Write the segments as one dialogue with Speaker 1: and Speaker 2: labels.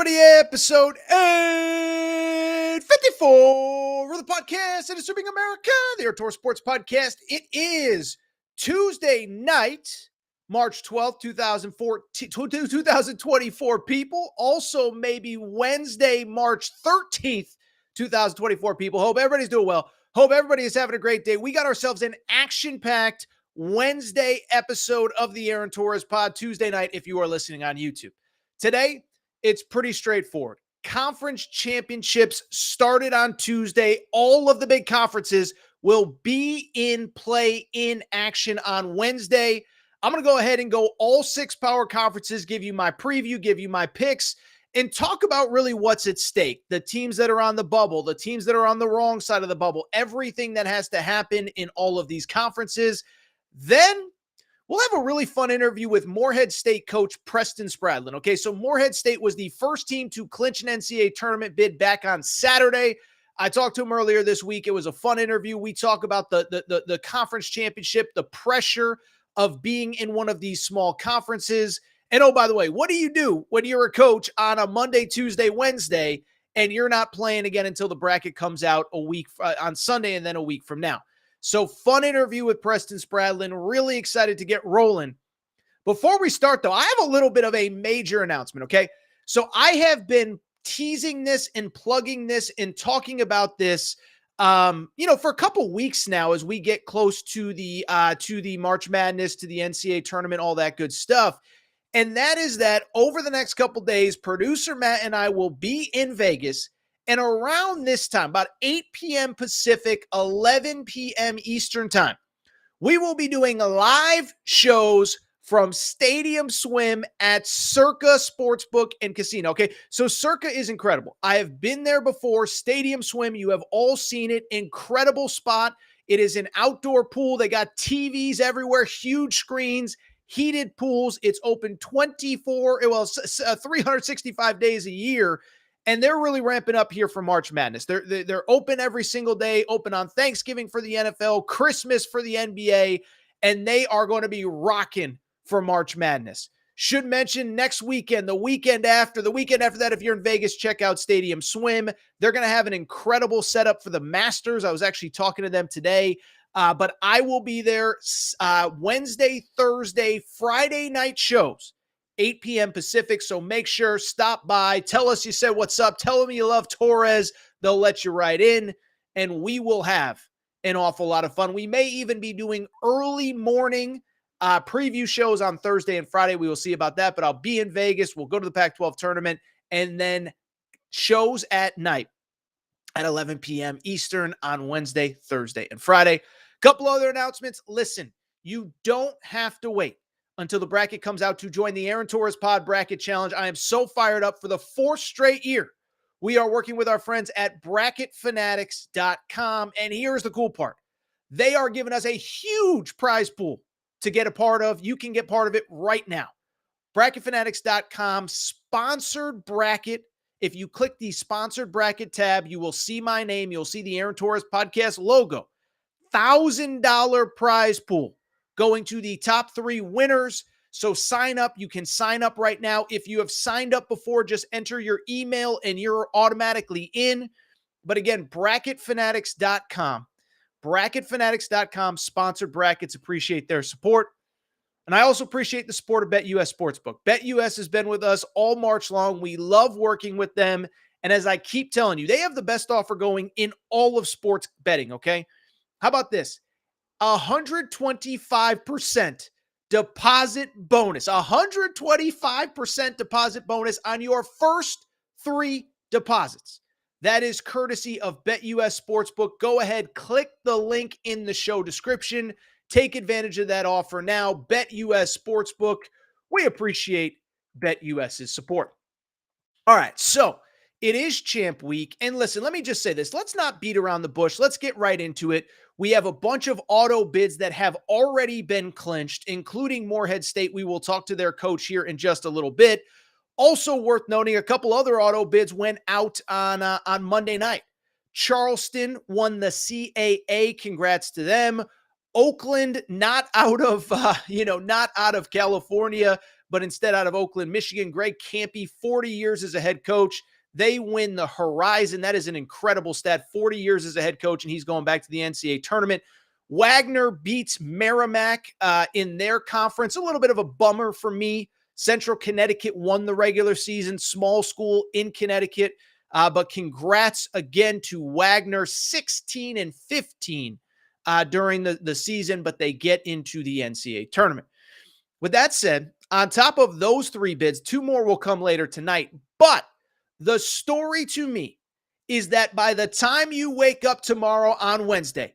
Speaker 1: everybody. Episode 854 of the podcast that is serving America, the Tourneys Sports Podcast. It is Tuesday night, March 12th, 2024, people. Also, maybe Wednesday, March 13th, 2024, people. Hope everybody's doing well. Hope everybody is having a great day. We got ourselves an action-packed Wednesday episode of the Aaron Torres Pod, Tuesday night, if you are listening on YouTube. Today, it's pretty straightforward. Conference championships started on Tuesday. All of the big conferences will be in play, in action on Wednesday. I'm going to go ahead and go all six power conferences, give you my preview, give you my picks, and talk about really what's at stake. The teams that are on the bubble, the teams that are on the wrong side of the bubble, everything that has to happen in all of these conferences. Then we'll have a really fun interview with Morehead State coach Preston Spradlin. Okay, so Morehead State was the first team to clinch an NCAA tournament bid back on Saturday. I talked to him earlier this week. It was a fun interview. We talk about the conference championship, the pressure of being in one of these small conferences. And oh, by the way, what do you do when you're a coach on a Monday, Tuesday, Wednesday, and you're not playing again until the bracket comes out a week on Sunday and then a week from now? So fun interview with Preston Spradlin. Really excited to get rolling. Before we start, though, I have a little bit of a major announcement, okay? So I have been teasing this and plugging this and talking about this, for a couple weeks now as we get close to the March Madness, to the NCAA tournament, all that good stuff. And that is that over the next couple days, producer Matt and I will be in Vegas. And around this time, about 8 p.m. Pacific, 11 p.m. Eastern time, we will be doing live shows from Stadium Swim at Circa Sportsbook and Casino. Okay, so Circa is incredible. I have been there before. Stadium Swim, you have all seen it. Incredible spot. It is an outdoor pool. They got TVs everywhere, huge screens, heated pools. It's open 365 days a year. And they're really ramping up here for March Madness. They're open every single day, open on Thanksgiving for the NFL, Christmas for the NBA, and they are going to be rocking for March Madness. Should mention next weekend, the weekend after that, if you're in Vegas, check out Stadium Swim. They're going to have an incredible setup for the Masters. I was actually talking to them today, but I will be there Wednesday, Thursday, Friday night shows. 8 p.m. Pacific, so make sure, stop by, tell us you said what's up, tell them you love Torres, they'll let you right in, and we will have an awful lot of fun. We may even be doing early morning preview shows on Thursday and Friday. We will see about that, but I'll be in Vegas. We'll go to the Pac-12 tournament, and then shows at night at 11 p.m. Eastern on Wednesday, Thursday, and Friday. Couple other announcements. Listen, you don't have to wait until the bracket comes out to join the Aaron Torres Pod Bracket Challenge. I am so fired up for the fourth straight year. We are working with our friends at bracketfanatics.com. And here's the cool part. They are giving us a huge prize pool to get a part of. You can get part of it right now. Bracketfanatics.com, sponsored bracket. If you click the sponsored bracket tab, you will see my name. You'll see the Aaron Torres Podcast logo. $1,000 prize pool going to the top 3 winners. So sign up. You can sign up right now. If you have signed up before, just enter your email and you're automatically in. But again, bracketfanatics.com. Bracketfanatics.com, sponsored brackets. Appreciate their support. And I also appreciate the support of BetUS Sportsbook. BetUS has been with us all March long. We love working with them. And as I keep telling you, they have the best offer going in all of sports betting, okay? How about this? 125% deposit bonus. 125% deposit bonus on your first 3 deposits. That is courtesy of BetUS Sportsbook. Go ahead, click the link in the show description. Take advantage of that offer now. BetUS Sportsbook. We appreciate BetUS's support. All right, so it is Champ Week. And listen, let me just say this. Let's not beat around the bush. Let's get right into it. We have a bunch of auto bids that have already been clinched, including Morehead State. We will talk to their coach here in just a little bit. Also worth noting, a couple other auto bids went out on Monday night. Charleston won the CAA. Congrats to them. Oakland, not out of California, but instead out of Oakland, Michigan. Greg Kampe, 40 years as a head coach. They win the Horizon. That is an incredible stat. 40 years as a head coach, and he's going back to the NCAA tournament. Wagner beats Merrimack in their conference. A little bit of a bummer for me. Central Connecticut won the regular season, small school in Connecticut. But congrats again to Wagner, 16-15 during the season, but they get into the NCAA tournament. With that said, on top of those 3 bids, 2 more will come later tonight. But the story to me is that by the time you wake up tomorrow on Wednesday,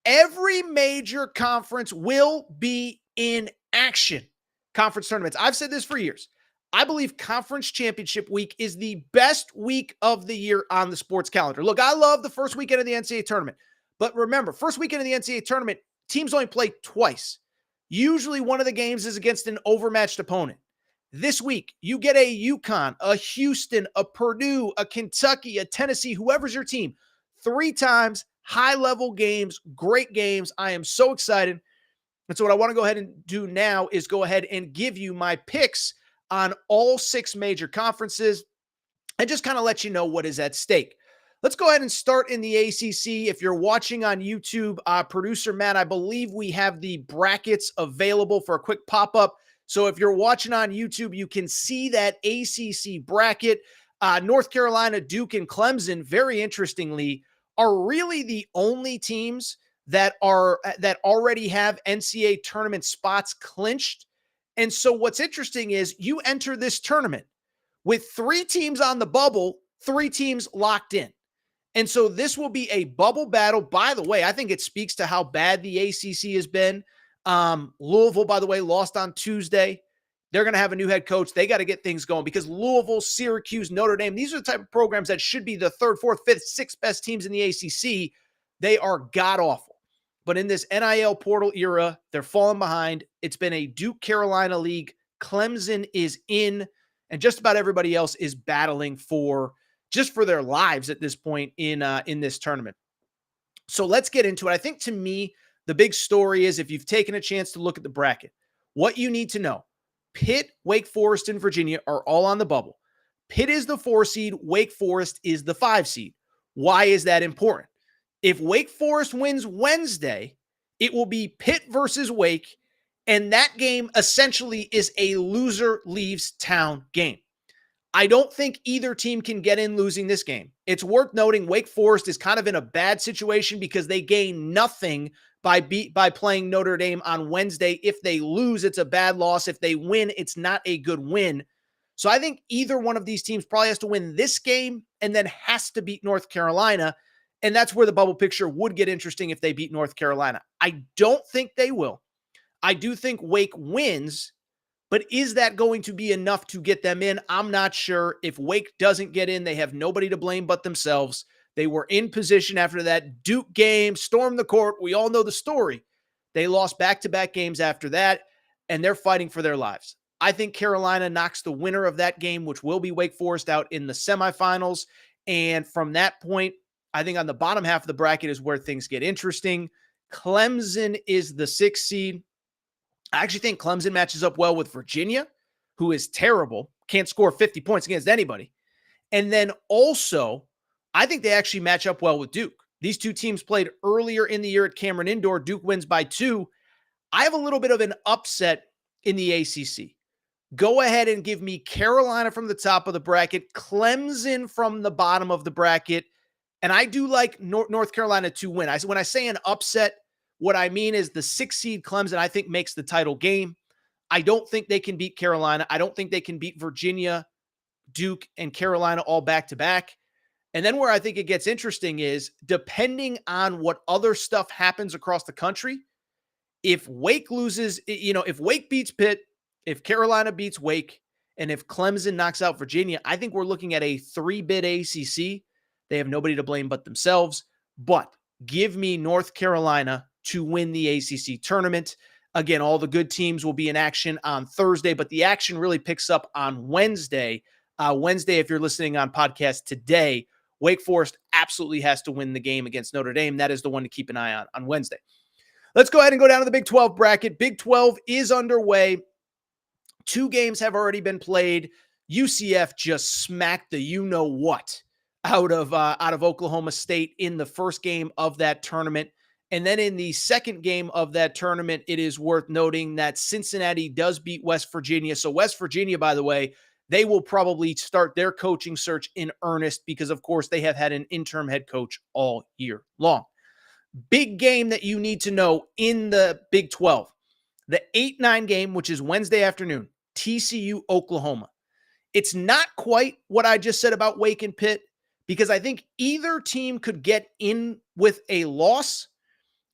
Speaker 1: every major conference will be in action. Conference tournaments. I've said this for years. I believe Conference Championship Week is the best week of the year on the sports calendar. Look, I love the first weekend of the NCAA tournament. But remember, first weekend of the NCAA tournament, teams only play twice. Usually one of the games is against an overmatched opponent. This week, you get a UConn, a Houston, a Purdue, a Kentucky, a Tennessee, whoever's your team. 3 times, high-level games, great games. I am so excited. And so what I want to go ahead and do now is go ahead and give you my picks on all 6 major conferences and just kind of let you know what is at stake. Let's go ahead and start in the ACC. If you're watching on YouTube, producer Matt, I believe we have the brackets available for a quick pop-up. So if you're watching on YouTube, you can see that ACC bracket. North Carolina, Duke, and Clemson, very interestingly, are really the only teams that already have NCAA tournament spots clinched. And so what's interesting is you enter this tournament with 3 teams on the bubble, 3 teams locked in. And so this will be a bubble battle. By the way, I think it speaks to how bad the ACC has been. Louisville, by the way, lost on Tuesday. They're going to have a new head coach. They got to get things going because Louisville, Syracuse, Notre Dame, these are the type of programs that should be the 3rd, 4th, 5th, 6th best teams in the ACC. They are god-awful. But in this NIL portal era, they're falling behind. It's been a Duke-Carolina league. Clemson is in, and just about everybody else is battling for their lives at this point in this tournament. So let's get into it. I think to me, the big story is if you've taken a chance to look at the bracket, what you need to know, Pitt, Wake Forest, and Virginia are all on the bubble. Pitt is the 4 seed. Wake Forest is the 5 seed. Why is that important? If Wake Forest wins Wednesday, it will be Pitt versus Wake, and that game essentially is a loser leaves town game. I don't think either team can get in losing this game. It's worth noting Wake Forest is kind of in a bad situation because they gain nothing by playing Notre Dame on Wednesday. If they lose, it's a bad loss. If they win, it's not a good win. So I think either one of these teams probably has to win this game and then has to beat North Carolina. And that's where the bubble picture would get interesting if they beat North Carolina. I don't think they will. I do think Wake wins, but is that going to be enough to get them in? I'm not sure. If Wake doesn't get in, they have nobody to blame but themselves. They were in position after that Duke game, stormed the court. We all know the story. They lost back-to-back games after that, and they're fighting for their lives. I think Carolina knocks the winner of that game, which will be Wake Forest, out in the semifinals. And from that point, I think on the bottom half of the bracket is where things get interesting. Clemson is the 6th seed. I actually think Clemson matches up well with Virginia, who is terrible, can't score 50 points against anybody. And then also, I think they actually match up well with Duke. These 2 teams played earlier in the year at Cameron Indoor. Duke wins by 2. I have a little bit of an upset in the ACC. Go ahead and give me Carolina from the top of the bracket, Clemson from the bottom of the bracket. And I do like North Carolina to win. When I say an upset, what I mean is the 6th seed Clemson, I think, makes the title game. I don't think they can beat Carolina. I don't think they can beat Virginia, Duke, and Carolina all back-to-back. And then where I think it gets interesting is, depending on what other stuff happens across the country, if Wake loses, if Wake beats Pitt, if Carolina beats Wake, and if Clemson knocks out Virginia, I think we're looking at a 3-bid ACC. They have nobody to blame but themselves. But give me North Carolina to win the ACC tournament. Again, all the good teams will be in action on Thursday, but the action really picks up on Wednesday. If you're listening on podcast today, Wake Forest absolutely has to win the game against Notre Dame. That is the one to keep an eye on Wednesday. Let's go ahead and go down to the Big 12 bracket. Big 12 is underway. 2 games have already been played. UCF just smacked the you-know-what out of Oklahoma State in the first game of that tournament. And then in the second game of that tournament, it is worth noting that Cincinnati does beat West Virginia. So West Virginia, by the way, they will probably start their coaching search in earnest because, of course, they have had an interim head coach all year long. Big game that you need to know in the Big 12. The 8-9 game, which is Wednesday afternoon, TCU, Oklahoma. It's not quite what I just said about Wake and Pitt because I think either team could get in with a loss,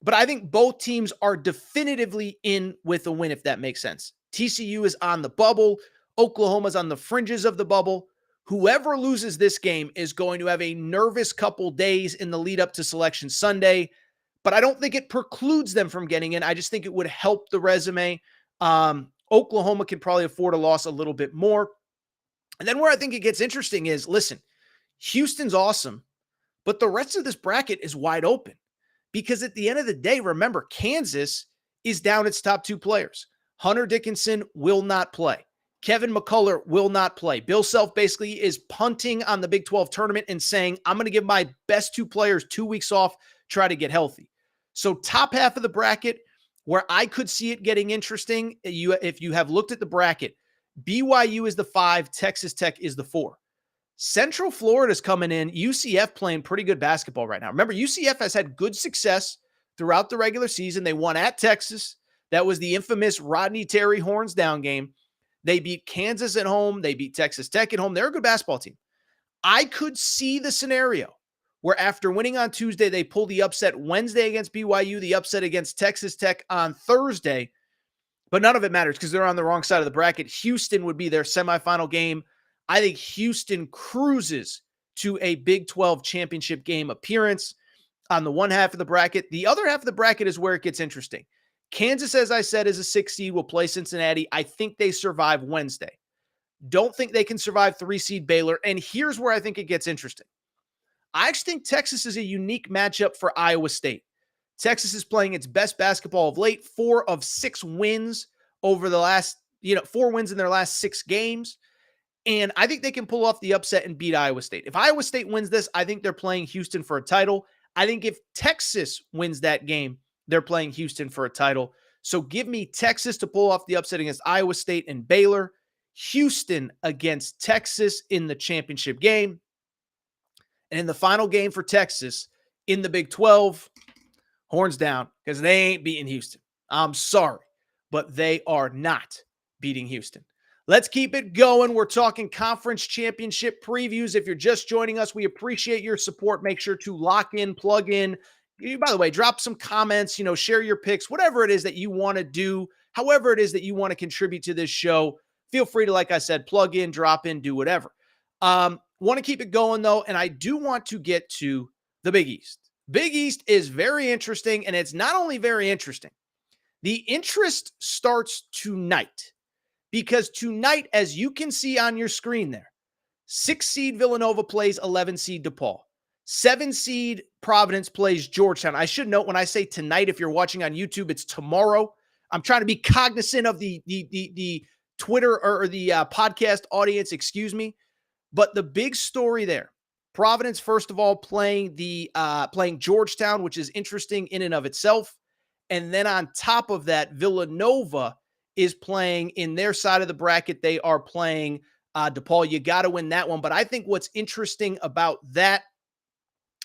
Speaker 1: but I think both teams are definitively in with a win, if that makes sense. TCU is on the bubble. Oklahoma's on the fringes of the bubble. Whoever loses this game is going to have a nervous couple days in the lead up to Selection Sunday, but I don't think it precludes them from getting in. I just think it would help the resume. Oklahoma can probably afford a loss a little bit more. And then where I think it gets interesting is, listen, Houston's awesome, but the rest of this bracket is wide open because at the end of the day, remember, Kansas is down its top 2 players. Hunter Dickinson will not play. Kevin McCullough will not play. Bill Self basically is punting on the Big 12 tournament and saying, I'm going to give my best 2 players 2 weeks off, try to get healthy. So top half of the bracket, where I could see it getting interesting, if you have looked at the bracket, BYU is the 5, Texas Tech is the 4. Central Florida's coming in, UCF playing pretty good basketball right now. Remember, UCF has had good success throughout the regular season. They won at Texas. That was the infamous Rodney Terry horns down game. They beat Kansas at home. They beat Texas Tech at home. They're a good basketball team. I could see the scenario where after winning on Tuesday, they pull the upset Wednesday against BYU, the upset against Texas Tech on Thursday, but none of it matters because they're on the wrong side of the bracket. Houston would be their semifinal game. I think Houston cruises to a Big 12 championship game appearance on the one half of the bracket. The other half of the bracket is where it gets interesting. Kansas, as I said, is a 6 seed, will play Cincinnati. I think they survive Wednesday. Don't think they can survive 3 seed Baylor. And here's where I think it gets interesting. I actually think Texas is a unique matchup for Iowa State. Texas is playing its best basketball of late, 4 of 6 wins over the last, 4 wins in their last 6 games. And I think they can pull off the upset and beat Iowa State. If Iowa State wins this, I think they're playing Houston for a title. I think if Texas wins that game, they're playing Houston for a title. So give me Texas to pull off the upset against Iowa State and Baylor. Houston against Texas in the championship game. And in the final game for Texas in the Big 12, horns down, because they ain't beating Houston. I'm sorry, but they are not beating Houston. Let's keep it going. We're talking conference championship previews. If you're just joining us, we appreciate your support. Make sure to lock in, plug in. By the way, drop some comments, share your picks, whatever it is that you want to do, however it is that you want to contribute to this show. Feel free to, like I said, plug in, drop in, do whatever. Want to keep it going, though, and I do want to get to the Big East. Big East is very interesting, and it's not only very interesting. The interest starts tonight, because tonight, as you can see on your screen there, 6 seed Villanova plays 11 seed DePaul. 7 seed Providence plays Georgetown. I should note when I say tonight, if you're watching on YouTube, it's tomorrow. I'm trying to be cognizant of the Twitter or the podcast audience, excuse me. But the big story there, Providence, first of all, playing Georgetown, which is interesting in and of itself. And then on top of that, Villanova is playing in their side of the bracket. They are playing DePaul. You got to win that one. But I think what's interesting about that,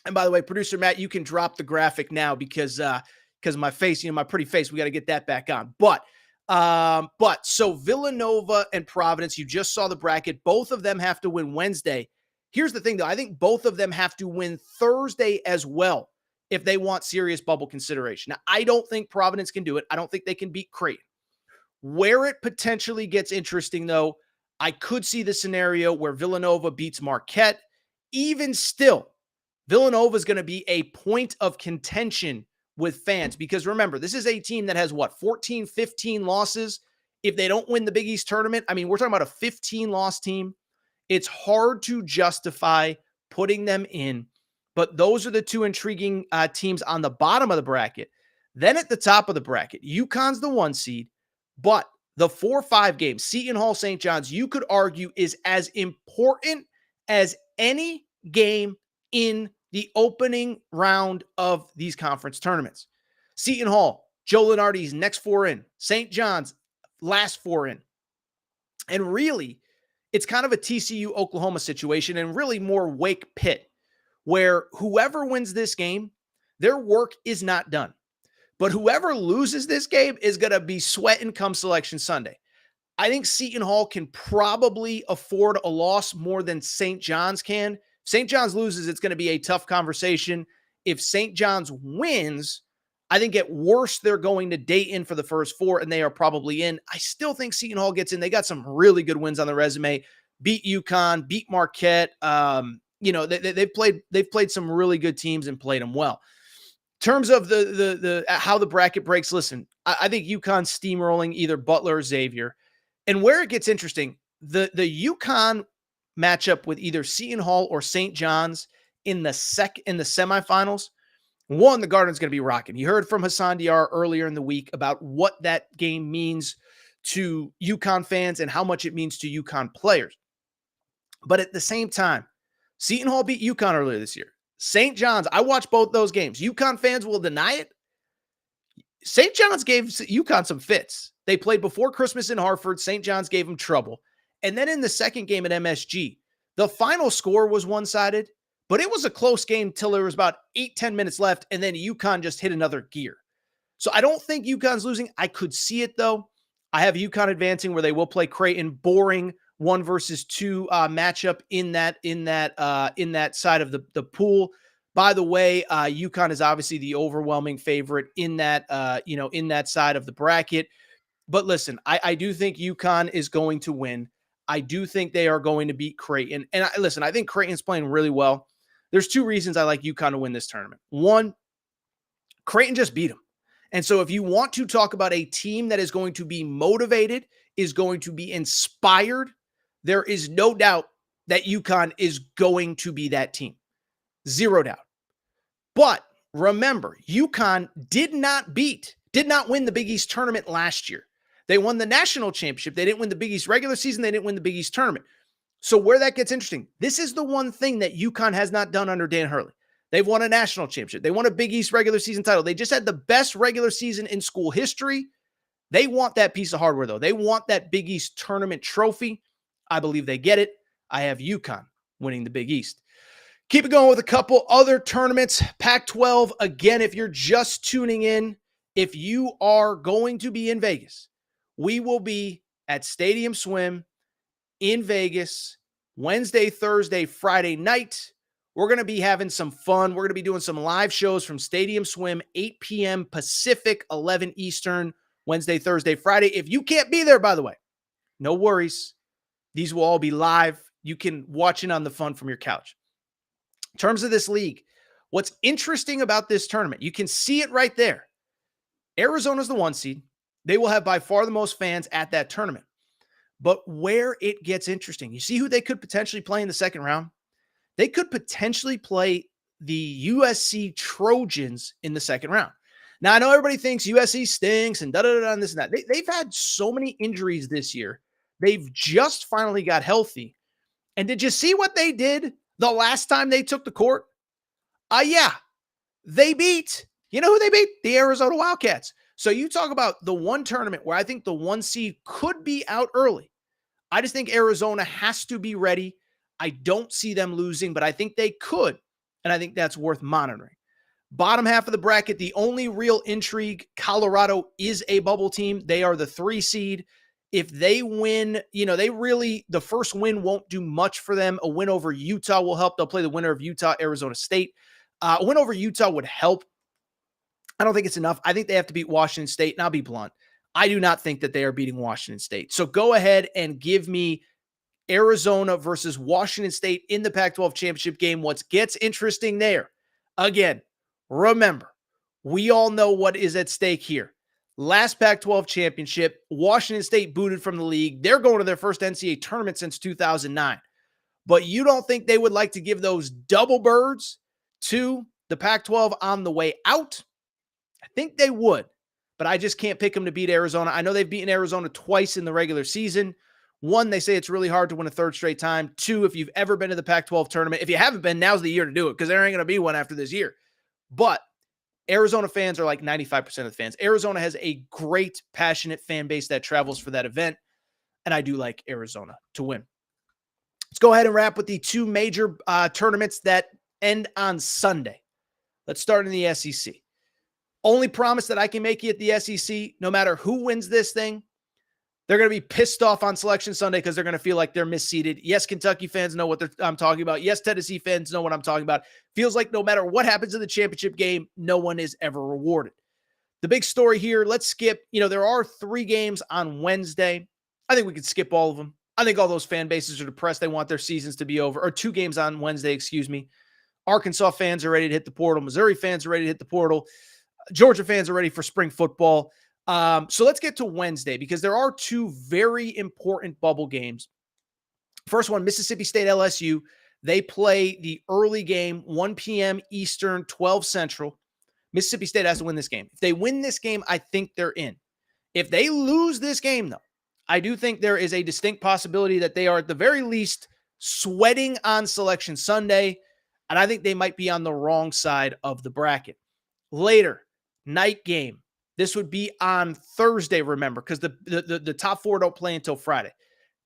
Speaker 1: and by the way, producer Matt, you can drop the graphic now because my face, my pretty face, we got to get that back on. But so Villanova and Providence, you just saw the bracket. Both of them have to win Wednesday. Here's the thing, though. I think both of them have to win Thursday as well if they want serious bubble consideration. Now, I don't think Providence can do it. I don't think they can beat Creighton. Where it potentially gets interesting, though, I could see the scenario where Villanova beats Marquette. Even still, Villanova is going to be a point of contention with fans, because remember, this is a team that has 14, 15 losses. If they don't win the Big East tournament, I mean, we're talking about a 15-loss team. It's hard to justify putting them in, but those are the two intriguing teams on the bottom of the bracket. Then at the top of the bracket, UConn's the 1 seed, but the 4-5 game, Seton Hall St. John's, you could argue is as important as any game in the opening round of these conference tournaments. Seton Hall, Joe Lunardi's next 4 in. St. John's, last 4 in. And really, it's kind of a TCU Oklahoma situation, and really more Wake Pitt, where whoever wins this game, their work is not done. But whoever loses this game is going to be sweating come Selection Sunday. I think Seton Hall can probably afford a loss more than St. John's can. If St. John's loses, it's going to be a tough conversation. If St. John's wins, I think at worst they're going to Dayton for the first 4, and they are probably in. I still think Seton Hall gets in. They got some really good wins on the resume. Beat UConn, beat Marquette. They've played some really good teams and played them well. In terms of the how the bracket breaks, listen, I think UConn's steamrolling either Butler or Xavier. And where it gets interesting, the UConn matchup with either Seton Hall or St. John's in the semifinals. One, the Garden's going to be rocking. You heard from Hassan Diar earlier in the week about what that game means to UConn fans and how much it means to UConn players. But at the same time, Seton Hall beat UConn earlier this year. St. John's, I watched both those games. UConn fans will deny it. St. John's gave UConn some fits. They played before Christmas in Hartford. St. John's gave them trouble. And then in the second game at MSG, the final score was one-sided, but it was a close game till there was about 8-10 minutes left, and then UConn just hit another gear. So I don't think UConn's losing. I could see it, though. I have UConn advancing where they will play Creighton. Boring 1 versus 2 matchup in that side of the pool. By the way, UConn is obviously the overwhelming favorite in that side of the bracket. But listen, I do think UConn is going to win. I do think they are going to beat Creighton. And I think Creighton's playing really well. There's 2 reasons I like UConn to win this tournament. One, Creighton just beat them. And so if you want to talk about a team that is going to be motivated, is going to be inspired, there is no doubt that UConn is going to be that team. 0 doubt. But remember, UConn did not win the Big East tournament last year. They won the national championship. They didn't win the Big East regular season. They didn't win the Big East tournament. So where that gets interesting, this is the one thing that UConn has not done under Dan Hurley. They've won a national championship. They won a Big East regular season title. They just had the best regular season in school history. They want that piece of hardware, though. They want that Big East tournament trophy. I believe they get it. I have UConn winning the Big East. Keep it going with a couple other tournaments. Pac-12, again, if you're just tuning in, if you are going to be in Vegas, we will be at Stadium Swim in Vegas Wednesday, Thursday, Friday night. We're going to be having some fun. We're going to be doing some live shows from Stadium Swim, 8 p.m. Pacific, 11 Eastern, Wednesday, Thursday, Friday. If you can't be there, by the way, no worries. These will all be live. You can watch in on the fun from your couch. In terms of this league, what's interesting about this tournament, you can see it right there. Arizona's the 1 seed. They will have by far the most fans at that tournament. But where it gets interesting, you see who they could potentially play in the second round? They could potentially play the USC Trojans in the second round. Now, I know everybody thinks USC stinks and da-da-da-da and this and that. They've had so many injuries this year. They've just finally got healthy. And did you see what they did the last time they took the court? Yeah, they beat, you know who they beat? The Arizona Wildcats. So you talk about the one tournament where I think the 1 seed could be out early. I just think Arizona has to be ready. I don't see them losing, but I think they could. And I think that's worth monitoring. Bottom half of the bracket, the only real intrigue, Colorado is a bubble team. They are the 3 seed. If they win, the first win won't do much for them. A win over Utah will help. They'll play the winner of Utah, Arizona State. A win over Utah would help. I don't think it's enough. I think they have to beat Washington State, and I'll be blunt. I do not think that they are beating Washington State. So go ahead and give me Arizona versus Washington State in the Pac-12 championship game. What gets interesting there, again, remember, we all know what is at stake here. Last Pac-12 championship, Washington State booted from the league. They're going to their first NCAA tournament since 2009. But you don't think they would like to give those double birds to the Pac-12 on the way out? I think they would. but I just can't pick them to beat Arizona. I know they've beaten Arizona twice in the regular season. One, they say it's really hard to win a third straight time. Two, if you've ever been to the Pac-12 tournament, if you haven't been, now's the year to do it because there ain't going to be one after this year. But Arizona fans are like 95% of the fans. Arizona has a great, passionate fan base that travels for that event, and I do like Arizona to win. Let's go ahead and wrap with the two major tournaments that end on Sunday. Let's start in the SEC. Only promise that I can make you at the SEC, no matter who wins this thing, they're going to be pissed off on Selection Sunday because they're going to feel like they're misseeded. Yes, Kentucky fans know what I'm talking about. Yes, Tennessee fans know what I'm talking about. Feels like no matter what happens in the championship game, no one is ever rewarded. The big story here, let's skip. There are 3 games on Wednesday. I think we could skip all of them. I think all those fan bases are depressed. They want their seasons to be over. Or 2 games on Wednesday, excuse me. Arkansas fans are ready to hit the portal. Missouri fans are ready to hit the portal. Georgia fans are ready for spring football. So let's get to Wednesday because there are 2 very important bubble games. First one, Mississippi State LSU. They play the early game, 1 p.m. Eastern, 12 Central. Mississippi State has to win this game. If they win this game, I think they're in. If they lose this game, though, I do think there is a distinct possibility that they are at the very least sweating on Selection Sunday, and I think they might be on the wrong side of the bracket. Later, night game. This would be on Thursday, remember, because the top 4 don't play until Friday.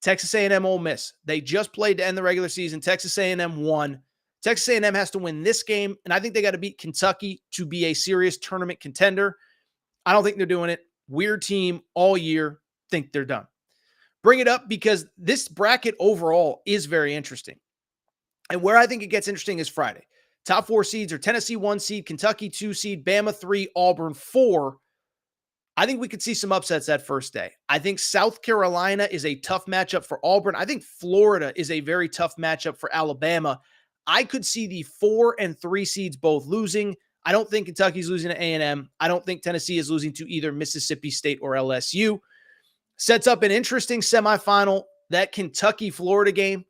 Speaker 1: Texas A&M Ole Miss. They just played to end the regular season. Texas A&M won. Texas A&M has to win this game, and I think they got to beat Kentucky to be a serious tournament contender. I don't think they're doing it. Weird team all year. Think they're done. Bring it up because this bracket overall is very interesting. And where I think it gets interesting is Friday. Top 4 seeds are Tennessee 1 seed, Kentucky 2 seed, Bama 3, Auburn 4. I think we could see some upsets that first day. I think South Carolina is a tough matchup for Auburn. I think Florida is a very tough matchup for Alabama. I could see the 4 and 3 seeds both losing. I don't think Kentucky's losing to A&M. I don't think Tennessee is losing to either Mississippi State or LSU. Sets up an interesting semifinal. That Kentucky-Florida game,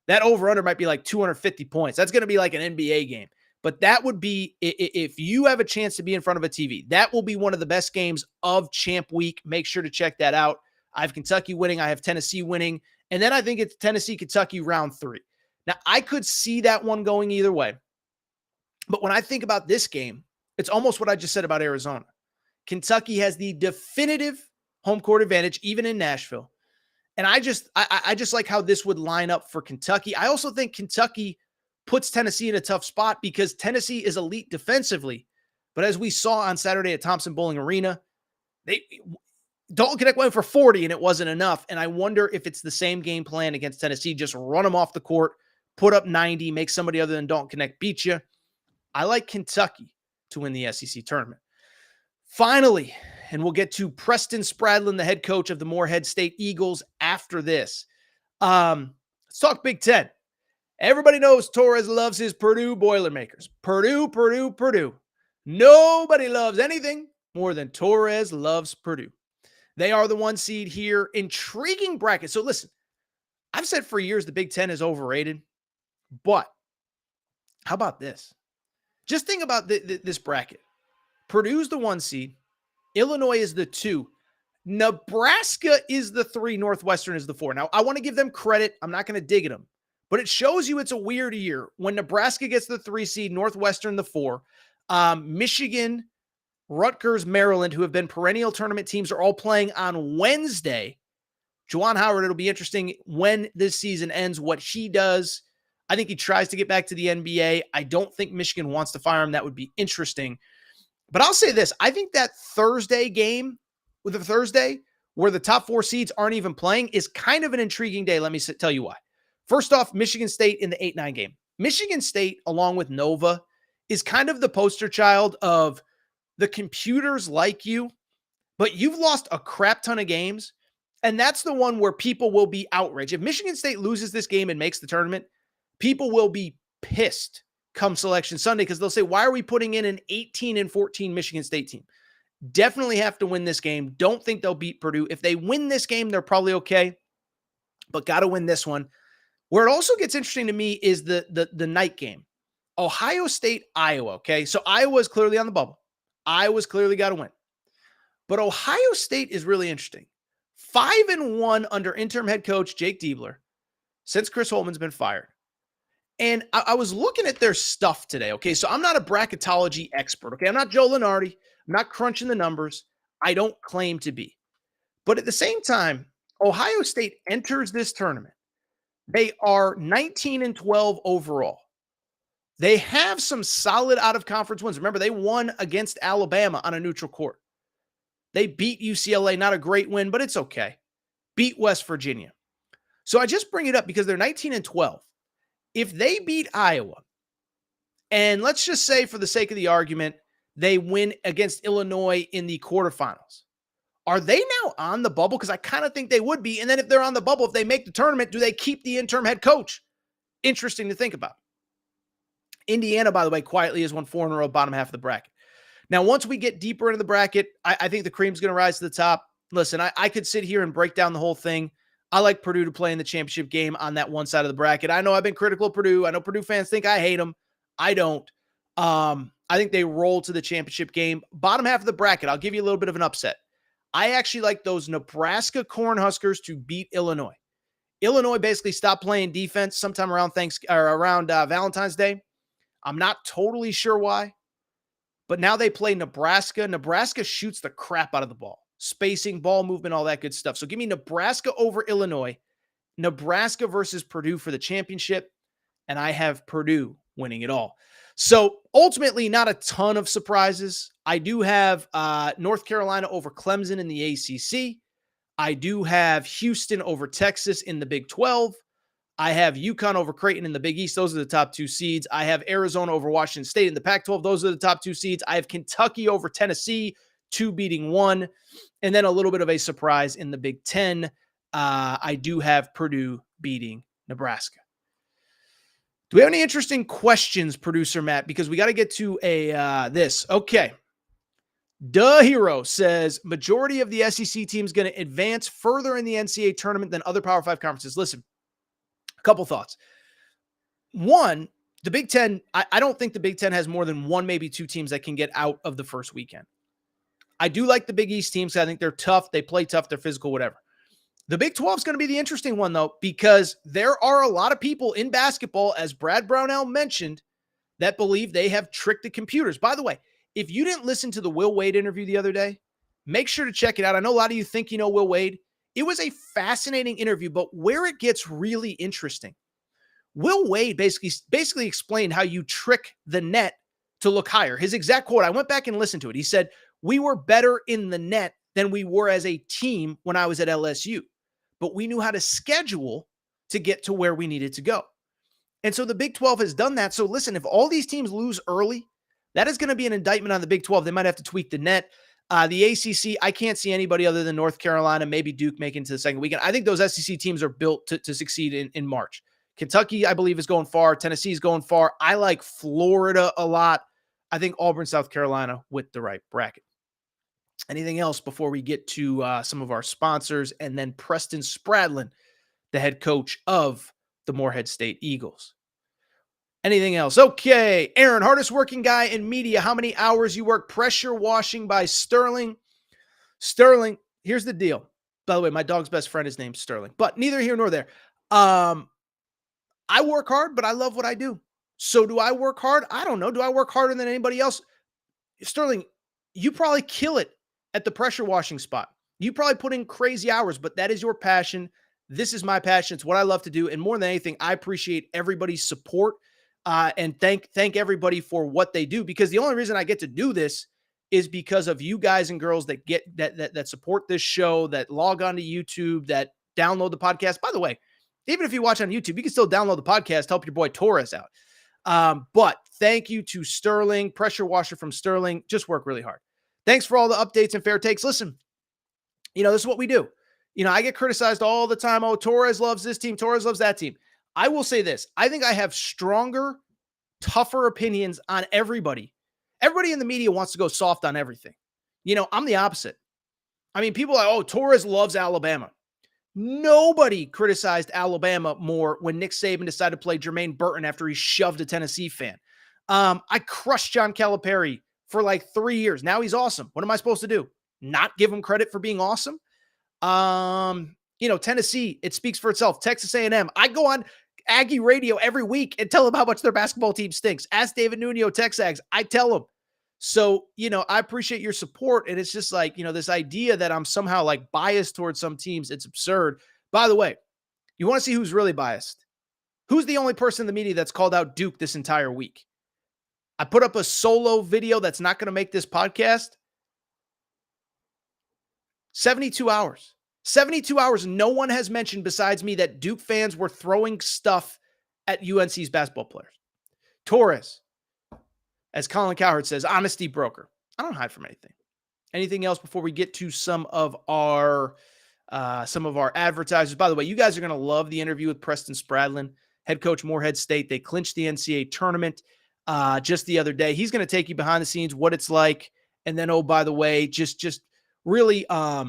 Speaker 1: that over-under might be like 250 points. That's going to be like an NBA game. But that would be, if you have a chance to be in front of a TV, that will be one of the best games of Champ Week. Make sure to check that out. I have Kentucky winning. I have Tennessee winning. And then I think it's Tennessee-Kentucky round 3. Now, I could see that one going either way. But when I think about this game, it's almost what I just said about Arizona. Kentucky has the definitive home court advantage, even in Nashville. And I just like how this would line up for Kentucky. I also think Kentucky puts Tennessee in a tough spot because Tennessee is elite defensively. But as we saw on Saturday at Thompson Bowling Arena, Dalton Connect went for 40 and it wasn't enough. And I wonder if it's the same game plan against Tennessee. Just run them off the court, put up 90, make somebody other than Dalton Connect beat you. I like Kentucky to win the SEC tournament. Finally, and we'll get to Preston Spradlin, the head coach of the Morehead State Eagles after this. Let's talk Big Ten. Everybody knows Torres loves his Purdue Boilermakers. Purdue, Purdue, Purdue. Nobody loves anything more than Torres loves Purdue. They are the 1 seed here. Intriguing bracket. So listen, I've said for years the Big Ten is overrated, but how about this? Just think about this bracket. Purdue's the 1 seed. Illinois is the 2. Nebraska is the 3. Northwestern is the 4. Now, I want to give them credit. I'm not going to dig at them. But it shows you it's a weird year when Nebraska gets the 3 seed, Northwestern the 4. Michigan, Rutgers, Maryland, who have been perennial tournament teams, are all playing on Wednesday. Juwan Howard, it'll be interesting when this season ends, what he does. I think he tries to get back to the NBA. I don't think Michigan wants to fire him. That would be interesting. But I'll say this. I think that Thursday game with the Thursday where the top 4 seeds aren't even playing is kind of an intriguing day. Let me tell you why. First off, Michigan State in the 8-9 game. Michigan State, along with Nova, is kind of the poster child of the computers like you, but you've lost a crap ton of games, and that's the one where people will be outraged. If Michigan State loses this game and makes the tournament, people will be pissed come Selection Sunday because they'll say, why are we putting in an 18-14 Michigan State team? Definitely have to win this game. Don't think they'll beat Purdue. If they win this game, they're probably okay, but got to win this one. Where it also gets interesting to me is the night game. Ohio State, Iowa, okay? So Iowa is clearly on the bubble. Iowa's clearly got to win. But Ohio State is really interesting. 5-1 under interim head coach Jake Diebler since Chris Holman's been fired. And I was looking at their stuff today. Okay, so I'm not a bracketology expert. Okay, I'm not Joe Lunardi. I'm not crunching the numbers. I don't claim to be. But at the same time, Ohio State enters this tournament. They are 19-12 overall. They have some solid out-of-conference wins. Remember, they won against Alabama on a neutral court. They beat UCLA, not a great win, but it's okay. Beat West Virginia. So I just bring it up because they're 19-12. If they beat Iowa, and let's just say for the sake of the argument, they win against Illinois in the quarterfinals, are they now on the bubble? Because I kind of think they would be. And then if they're on the bubble, if they make the tournament, do they keep the interim head coach? Interesting to think about. Indiana, by the way, quietly has won 4 in a row, bottom half of the bracket. Now, once we get deeper into the bracket, I think the cream's going to rise to the top. Listen, I could sit here and break down the whole thing. I like Purdue to play in the championship game on that one side of the bracket. I know I've been critical of Purdue. I know Purdue fans think I hate them. I don't. I think they roll to the championship game. Bottom half of the bracket, I'll give you a little bit of an upset. I actually like those Nebraska Cornhuskers to beat Illinois. Illinois basically stopped playing defense sometime around Valentine's Day. I'm not totally sure why, but now they play Nebraska. Nebraska shoots the crap out of the ball. Spacing, ball movement, all that good stuff. So give me Nebraska over Illinois, Nebraska versus Purdue for the championship, and I have Purdue winning it all. So ultimately, not a ton of surprises. I do have North Carolina over Clemson in the ACC. I do have Houston over Texas in the Big 12. I have UConn over Creighton in the Big East. Those are the top 2 seeds. I have Arizona over Washington State in the Pac-12. Those are the top 2 seeds. I have Kentucky over Tennessee, 2 beating 1. And then a little bit of a surprise in the Big 10. I do have Purdue beating Nebraska. Do we have any interesting questions, producer Matt? Because we got to get to this. Okay. Duh Hero says, majority of the SEC teams going to advance further in the NCAA tournament than other Power 5 conferences. Listen, a couple thoughts. One, the Big Ten, I don't think the Big Ten has more than 1, maybe 2 teams that can get out of the first weekend. I do like the Big East teams. I think they're tough. They play tough. They're physical, whatever. The Big 12 is going to be the interesting one, though, because there are a lot of people in basketball, as Brad Brownell mentioned, that believe they have tricked the computers. By the way, if you didn't listen to the Will Wade interview the other day, make sure to check it out. I know a lot of you think you know Will Wade. It was a fascinating interview, but where it gets really interesting, Will Wade basically explained how you trick the net to look higher. His exact quote, I went back and listened to it. He said, "We were better in the net than we were as a team when I was at LSU, but we knew how to schedule to get to where we needed to go." And so the Big 12 has done that. So listen, if all these teams lose early, that is going to be an indictment on the Big 12. They might have to tweak the net. The ACC, I can't see anybody other than North Carolina, maybe Duke making to the second weekend. I think those SEC teams are built to succeed in March. Kentucky, I believe, is going far. Tennessee is going far. I like Florida a lot. I think Auburn, South Carolina with the right bracket. Anything else before we get to some of our sponsors and then Preston Spradlin, the head coach of the Morehead State Eagles? Anything else? Okay. Aaron, hardest working guy in media. How many hours you work? Pressure washing by Sterling. Sterling, here's the deal. By the way, my dog's best friend is named Sterling, but neither here nor there. I work hard, but I love what I do. So do I work hard? I don't know. Do I work harder than anybody else? Sterling, you probably kill it at the pressure washing spot. You probably put in crazy hours, but that is your passion. This is my passion. It's what I love to do. And more than anything, I appreciate everybody's support and thank everybody for what they do, because the only reason I get to do this is because of you guys and girls that get that support this show, that log on to YouTube, that download the podcast. By the way, even if you watch on YouTube, you can still download the podcast, help your boy Torres out. But thank you to Sterling, pressure washer from Sterling. Just work really hard. Thanks for all the updates and fair takes. Listen, this is what we do. I get criticized all the time. Oh, Torres loves this team. Torres loves that team. I will say this. I think I have stronger, tougher opinions on everybody. Everybody in the media wants to go soft on everything. I'm the opposite. I mean, people are like, oh, Torres loves Alabama. Nobody criticized Alabama more when Nick Saban decided to play Jermaine Burton after he shoved a Tennessee fan. I crushed John Calipari for like 3 years. Now he's awesome. What am I supposed to do? not give them credit for being awesome. Tennessee, it speaks for itself. Texas A&M, I go on Aggie radio every week and tell them how much their basketball team stinks. Ask David Nuno, Texags. I tell them. So, I appreciate your support. And it's just like, this idea that I'm somehow like biased towards some teams, it's absurd. By the way, you want to see who's really biased? Who's the only person in the media that's called out Duke this entire week? I put up a solo video that's not going to make this podcast. 72 hours. 72 hours. No one has mentioned besides me that Duke fans were throwing stuff at UNC's basketball players. Torres, as Colin Cowherd says, honesty broker. I don't hide from anything. Anything else before we get to some of our advertisers? By the way, you guys are going to love the interview with Preston Spradlin, head coach Morehead State. They clinched the NCAA tournament just the other day. He's going to take you behind the scenes, what it's like. And then, oh, by the way, just really, I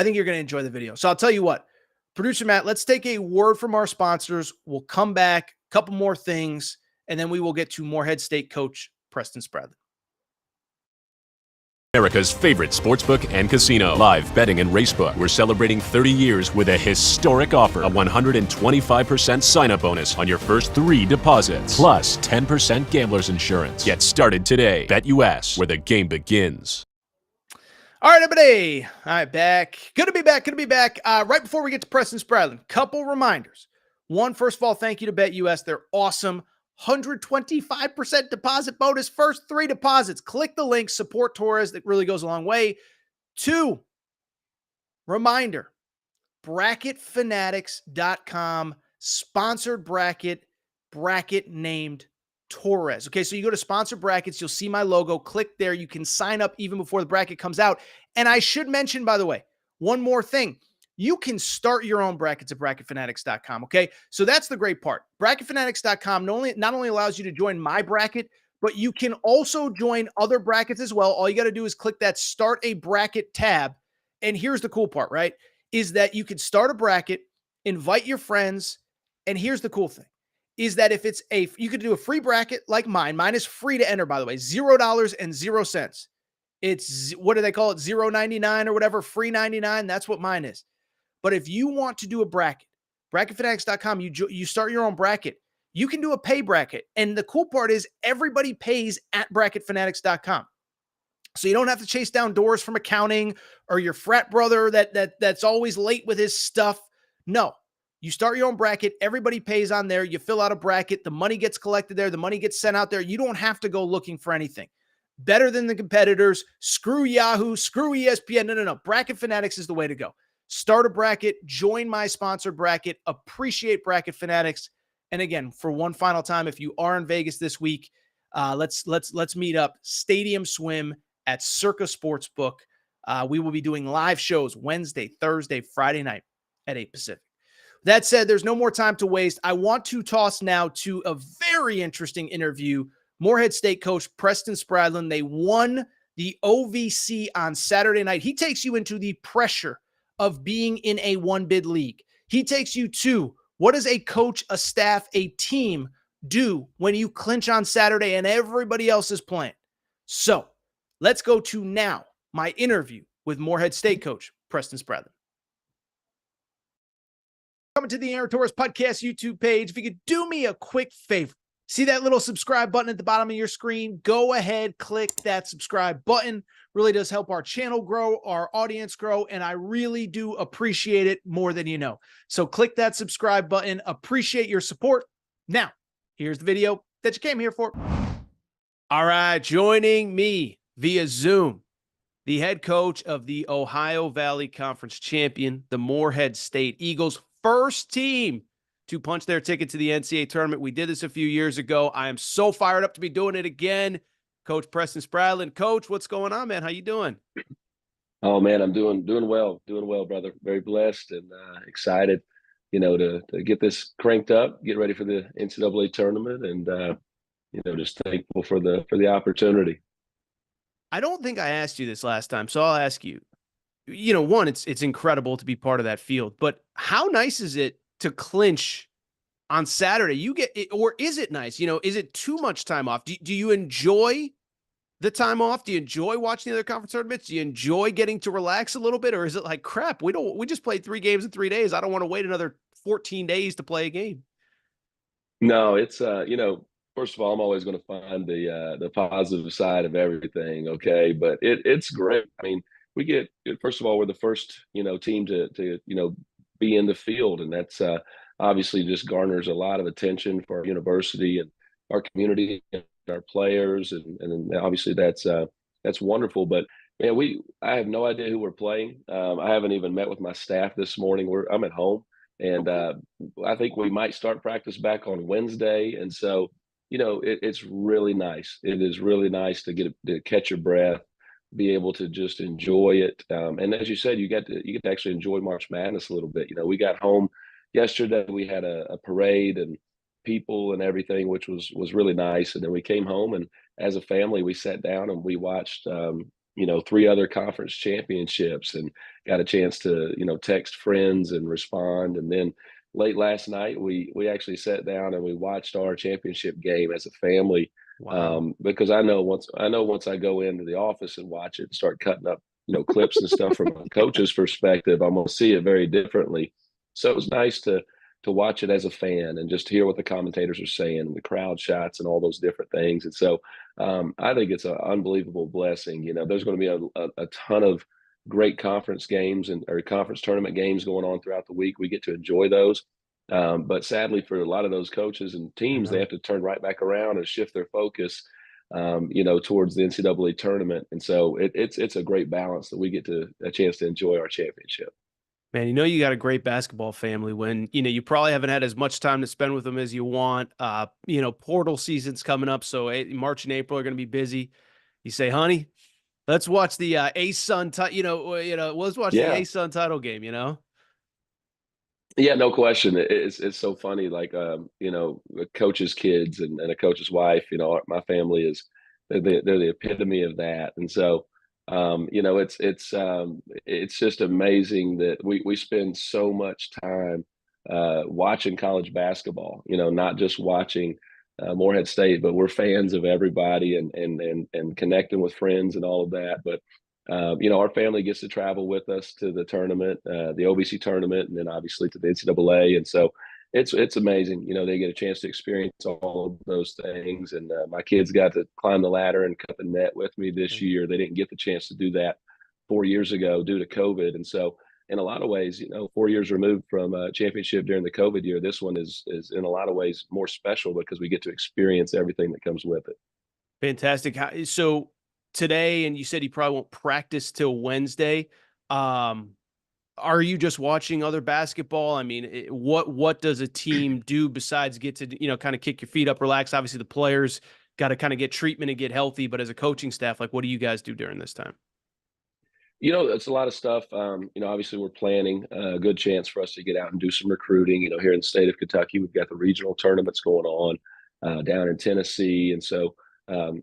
Speaker 1: think you're going to enjoy the video. So I'll tell you what, producer Matt, let's take a word from our sponsors. We'll come back, a couple more things, and then we will get to Morehead State coach Preston Spradlin.
Speaker 2: America's favorite sportsbook and casino. Live betting and racebook. We're celebrating 30 years with a historic offer. A 125% sign-up bonus on your first 3 deposits. Plus 10% gambler's insurance. Get started today. BetUS, where the game begins.
Speaker 1: All right, everybody. All right, back. Good to be back. Right before we get to Preston Spradlin, couple reminders. One, first of all, thank you to BetUS. They're awesome. 125% deposit bonus, first 3 deposits. Click the link, support Torres. That really goes a long way. 2, reminder, bracketfanatics.com, sponsored bracket named Torres. Okay, so you go to sponsor brackets, you'll see my logo. Click there. You can sign up even before the bracket comes out. And I should mention, by the way, one more thing. You can start your own brackets at bracketfanatics.com, okay? So that's the great part. Bracketfanatics.com not only allows you to join my bracket, but you can also join other brackets as well. All you got to do is click that Start a Bracket tab. And here's the cool part, right? Is that you can start a bracket, invite your friends, and here's the cool thing. Is that if you could do a free bracket like mine. Mine is free to enter, by the way, $0.00. It's, what do they call it? $0.99 or whatever, free 99. That's what mine is. But if you want to do a bracket, bracketfanatics.com, you start your own bracket. You can do a pay bracket. And the cool part is everybody pays at bracketfanatics.com. So you don't have to chase down doors from accounting or your frat brother that's always late with his stuff. No, you start your own bracket. Everybody pays on there. You fill out a bracket. The money gets collected there. The money gets sent out there. You don't have to go looking for anything. Better than the competitors. Screw Yahoo. Screw ESPN. No. Bracket Fanatics is the way to go. Start a bracket. Join my sponsored bracket. Appreciate Bracket Fanatics. And again, for one final time, if you are in Vegas this week, let's meet up. Stadium Swim at Circa Sportsbook. We will be doing live shows Wednesday, Thursday, Friday night at 8 Pacific. That said, there's no more time to waste. I want to toss now to a very interesting interview. Morehead State coach Preston Spradlin. They won the OVC on Saturday night. He takes you into the pressure of being in a one-bid league. He takes you to what does a coach, a staff, a team do when you clinch on Saturday and everybody else is playing. So let's go to now my interview with Morehead State coach Preston Spradlin. Coming to the Aaron Torres Podcast YouTube page. If you could do me a quick favor, see that little subscribe button at the bottom of your screen? Go ahead, click that subscribe button. Really does help our channel grow, our audience grow, and I really do appreciate it more than you know. So click that subscribe button. Appreciate your support. Now, here's the video that you came here for. All right, joining me via Zoom, the head coach of the Ohio Valley Conference champion, the Morehead State Eagles, first team to punch their ticket to the NCAA tournament. We did this a few years ago. I am so fired up to be doing it again. Coach Preston Spradlin. Coach, what's going on, man? How you doing?
Speaker 3: Oh, man, I'm doing well, brother. Very blessed and excited, to get this cranked up, get ready for the NCAA tournament, and just thankful for the opportunity.
Speaker 1: I don't think I asked you this last time, so I'll ask you. One, it's incredible to be part of that field, but how nice is it to clinch on Saturday? You get it, or is it nice? Is it too much time off? Do you enjoy the time off? Do you enjoy watching the other conference tournaments? Do you enjoy getting to relax a little bit, or is it like, crap, we just played 3 games in 3 days. I don't want to wait another 14 days to play a game.
Speaker 3: No, it's first of all, I'm always going to find the positive side of everything. Okay, but it's great. I mean, we get first of all, we're the first team to be in the field, and that's obviously just garners a lot of attention for our university and our community and our players, and obviously that's wonderful. But man, I have no idea who we're playing. I haven't even met with my staff this morning. I'm at home. And
Speaker 1: Okay.
Speaker 3: I think we might start practice back on Wednesday. And so, it's really nice. It is really nice to catch your breath, be able to just enjoy it. And as you said, you get to actually enjoy March Madness a little bit. We got home yesterday. We had a parade and people and everything, which was really nice. And then we came home, and as a family, we sat down and we watched 3 other conference championships, and got a chance to text friends and respond. And then late last night we actually sat down and we watched our championship game as a family,
Speaker 1: Wow.
Speaker 3: because I know once I go into the office and watch it and start cutting up clips and stuff from a coach's perspective, I'm going to see it very differently. So it was nice to watch it as a fan and just hear what the commentators are saying and the crowd shots and all those different things. And so I think it's an unbelievable blessing. There's going to be a ton of great conference games or conference tournament games going on throughout the week. We get to enjoy those. But sadly, for a lot of those coaches and
Speaker 1: I
Speaker 3: teams, they
Speaker 1: know.
Speaker 3: have to turn right back around and shift their focus, towards the NCAA tournament. And so it's a great balance that we get a chance to enjoy our championship.
Speaker 1: Man, you got a great basketball family when, you probably haven't had as much time to spend with them as you want. Portal season's coming up, so March and April are going to be busy. You say, honey, let's watch the A-Sun, let's watch the
Speaker 3: Yeah.
Speaker 1: A-Sun title game.
Speaker 3: Yeah, no question. It's so funny. Like, a coach's kids and a coach's wife. My family is they're the epitome of that. And so, it's just amazing that we spend so much time watching college basketball. Not just watching Morehead State, but we're fans of everybody and connecting with friends and all of that. But our family gets to travel with us to the tournament, the OVC tournament, and then obviously to the NCAA. And so it's amazing. They get a chance to experience all of those things. And my kids got to climb the ladder and cut the net with me this year. They didn't get the chance to do that 4 years ago due to COVID. And so, in a lot of ways, 4 years removed from a championship during the COVID year, this one is in a lot of ways more special because we get to experience everything that comes with it.
Speaker 1: Fantastic. So today, and you said you probably won't practice till Wednesday. Um, are you just watching other basketball? I mean, what does a team do besides get to kind of kick your feet up, relax? Obviously, the players got to kind of get treatment and get healthy, but as a coaching staff, like, what do you guys do during this time?
Speaker 3: It's a lot of stuff. Obviously, we're planning a good chance for us to get out and do some recruiting. Here in the state of Kentucky, we've got the regional tournaments going on down in Tennessee, and so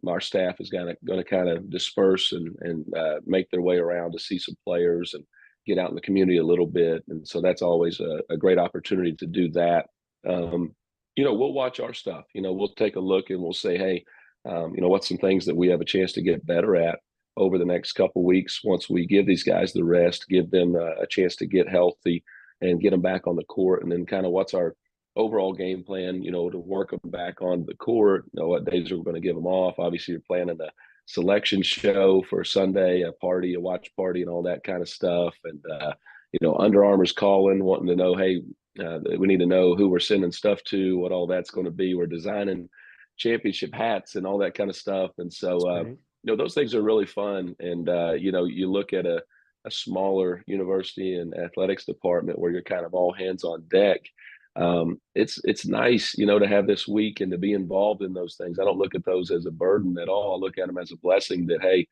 Speaker 3: our staff is going to kind of disperse and make their way around to see some players and get out in the community a little bit. And so that's always a great opportunity to do that. We'll watch our stuff. We'll take a look and we'll say, hey, what's some things that we have a chance to get better at over the next couple of weeks once we give these guys the rest, give them a chance to get healthy and get them back on the court. And then kind of what's our overall game plan, to work them back on the court, what days are we going to give them off. Obviously, you're planning a selection show for Sunday, a party, a watch party, and all that kind of stuff. And, Under Armour's calling, wanting to know, hey, we need to know who we're sending stuff to, what all that's going to be. We're designing championship hats and all that kind of stuff. And
Speaker 1: That's
Speaker 3: so,
Speaker 1: great.
Speaker 3: those things are really fun. And, you look at a smaller university and athletics department where you're kind of all hands on deck. It's nice, to have this week and to be involved in those things. I don't look at those as a burden at all. I look at them as a blessing that, hey,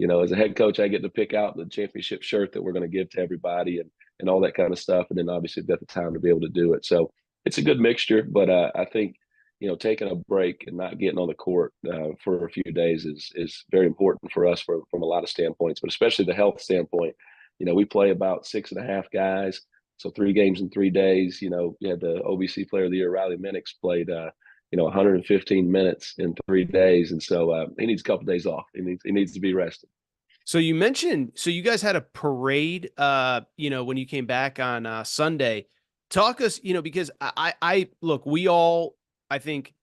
Speaker 3: as a head coach, I get to pick out the championship shirt that we're going to give to everybody and all that kind of stuff. And then obviously at the time to be able to do it. So it's a good mixture, but I think, taking a break and not getting on the court for a few days is very important for us from a lot of standpoints, but especially the health standpoint. We play about 6.5 guys, so 3 games in 3 days. You had the OVC Player of the Year, Riley Minix, played 115 minutes in 3 days. And so he needs a couple of days off. He needs to be rested.
Speaker 1: So you mentioned, so you guys had a parade, when you came back on Sunday. Talk us, because I look, we all, I think,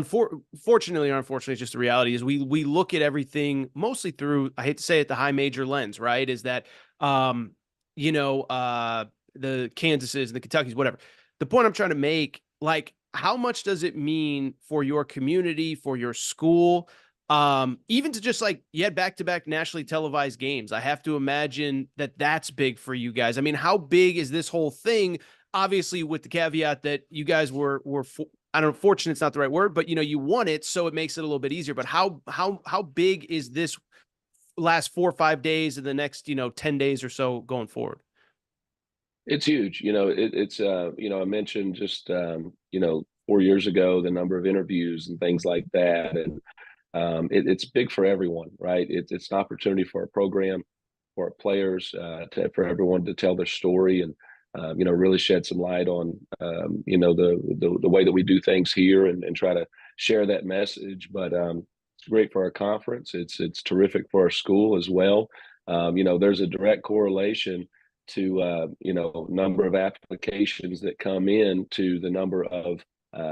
Speaker 1: fortunately or unfortunately, it's just the reality is we look at everything mostly through, I hate to say it, the high major lens, right? Is that, the Kansases and the Kentuckys, whatever. The point I'm trying to make, like, how much does it mean for your community, for your school? Even to just like you had back-to-back nationally televised games. I have to imagine that that's big for you guys. I mean, how big is this whole thing? Obviously, with the caveat that you guys were I don't know, fortunate's not the right word, but you won it, so it makes it a little bit easier. But how big is this last 4 or 5 days and the next 10 days or so going forward?
Speaker 3: It's huge. I mentioned just 4 years ago the number of interviews and things like that, and it's big for everyone, right? It's an opportunity for our program, for our players, for everyone to tell their story and really shed some light on the way that we do things here and try to share that message. But it's great for our conference. It's terrific for our school as well. There's a direct correlation to number of applications that come in to the number of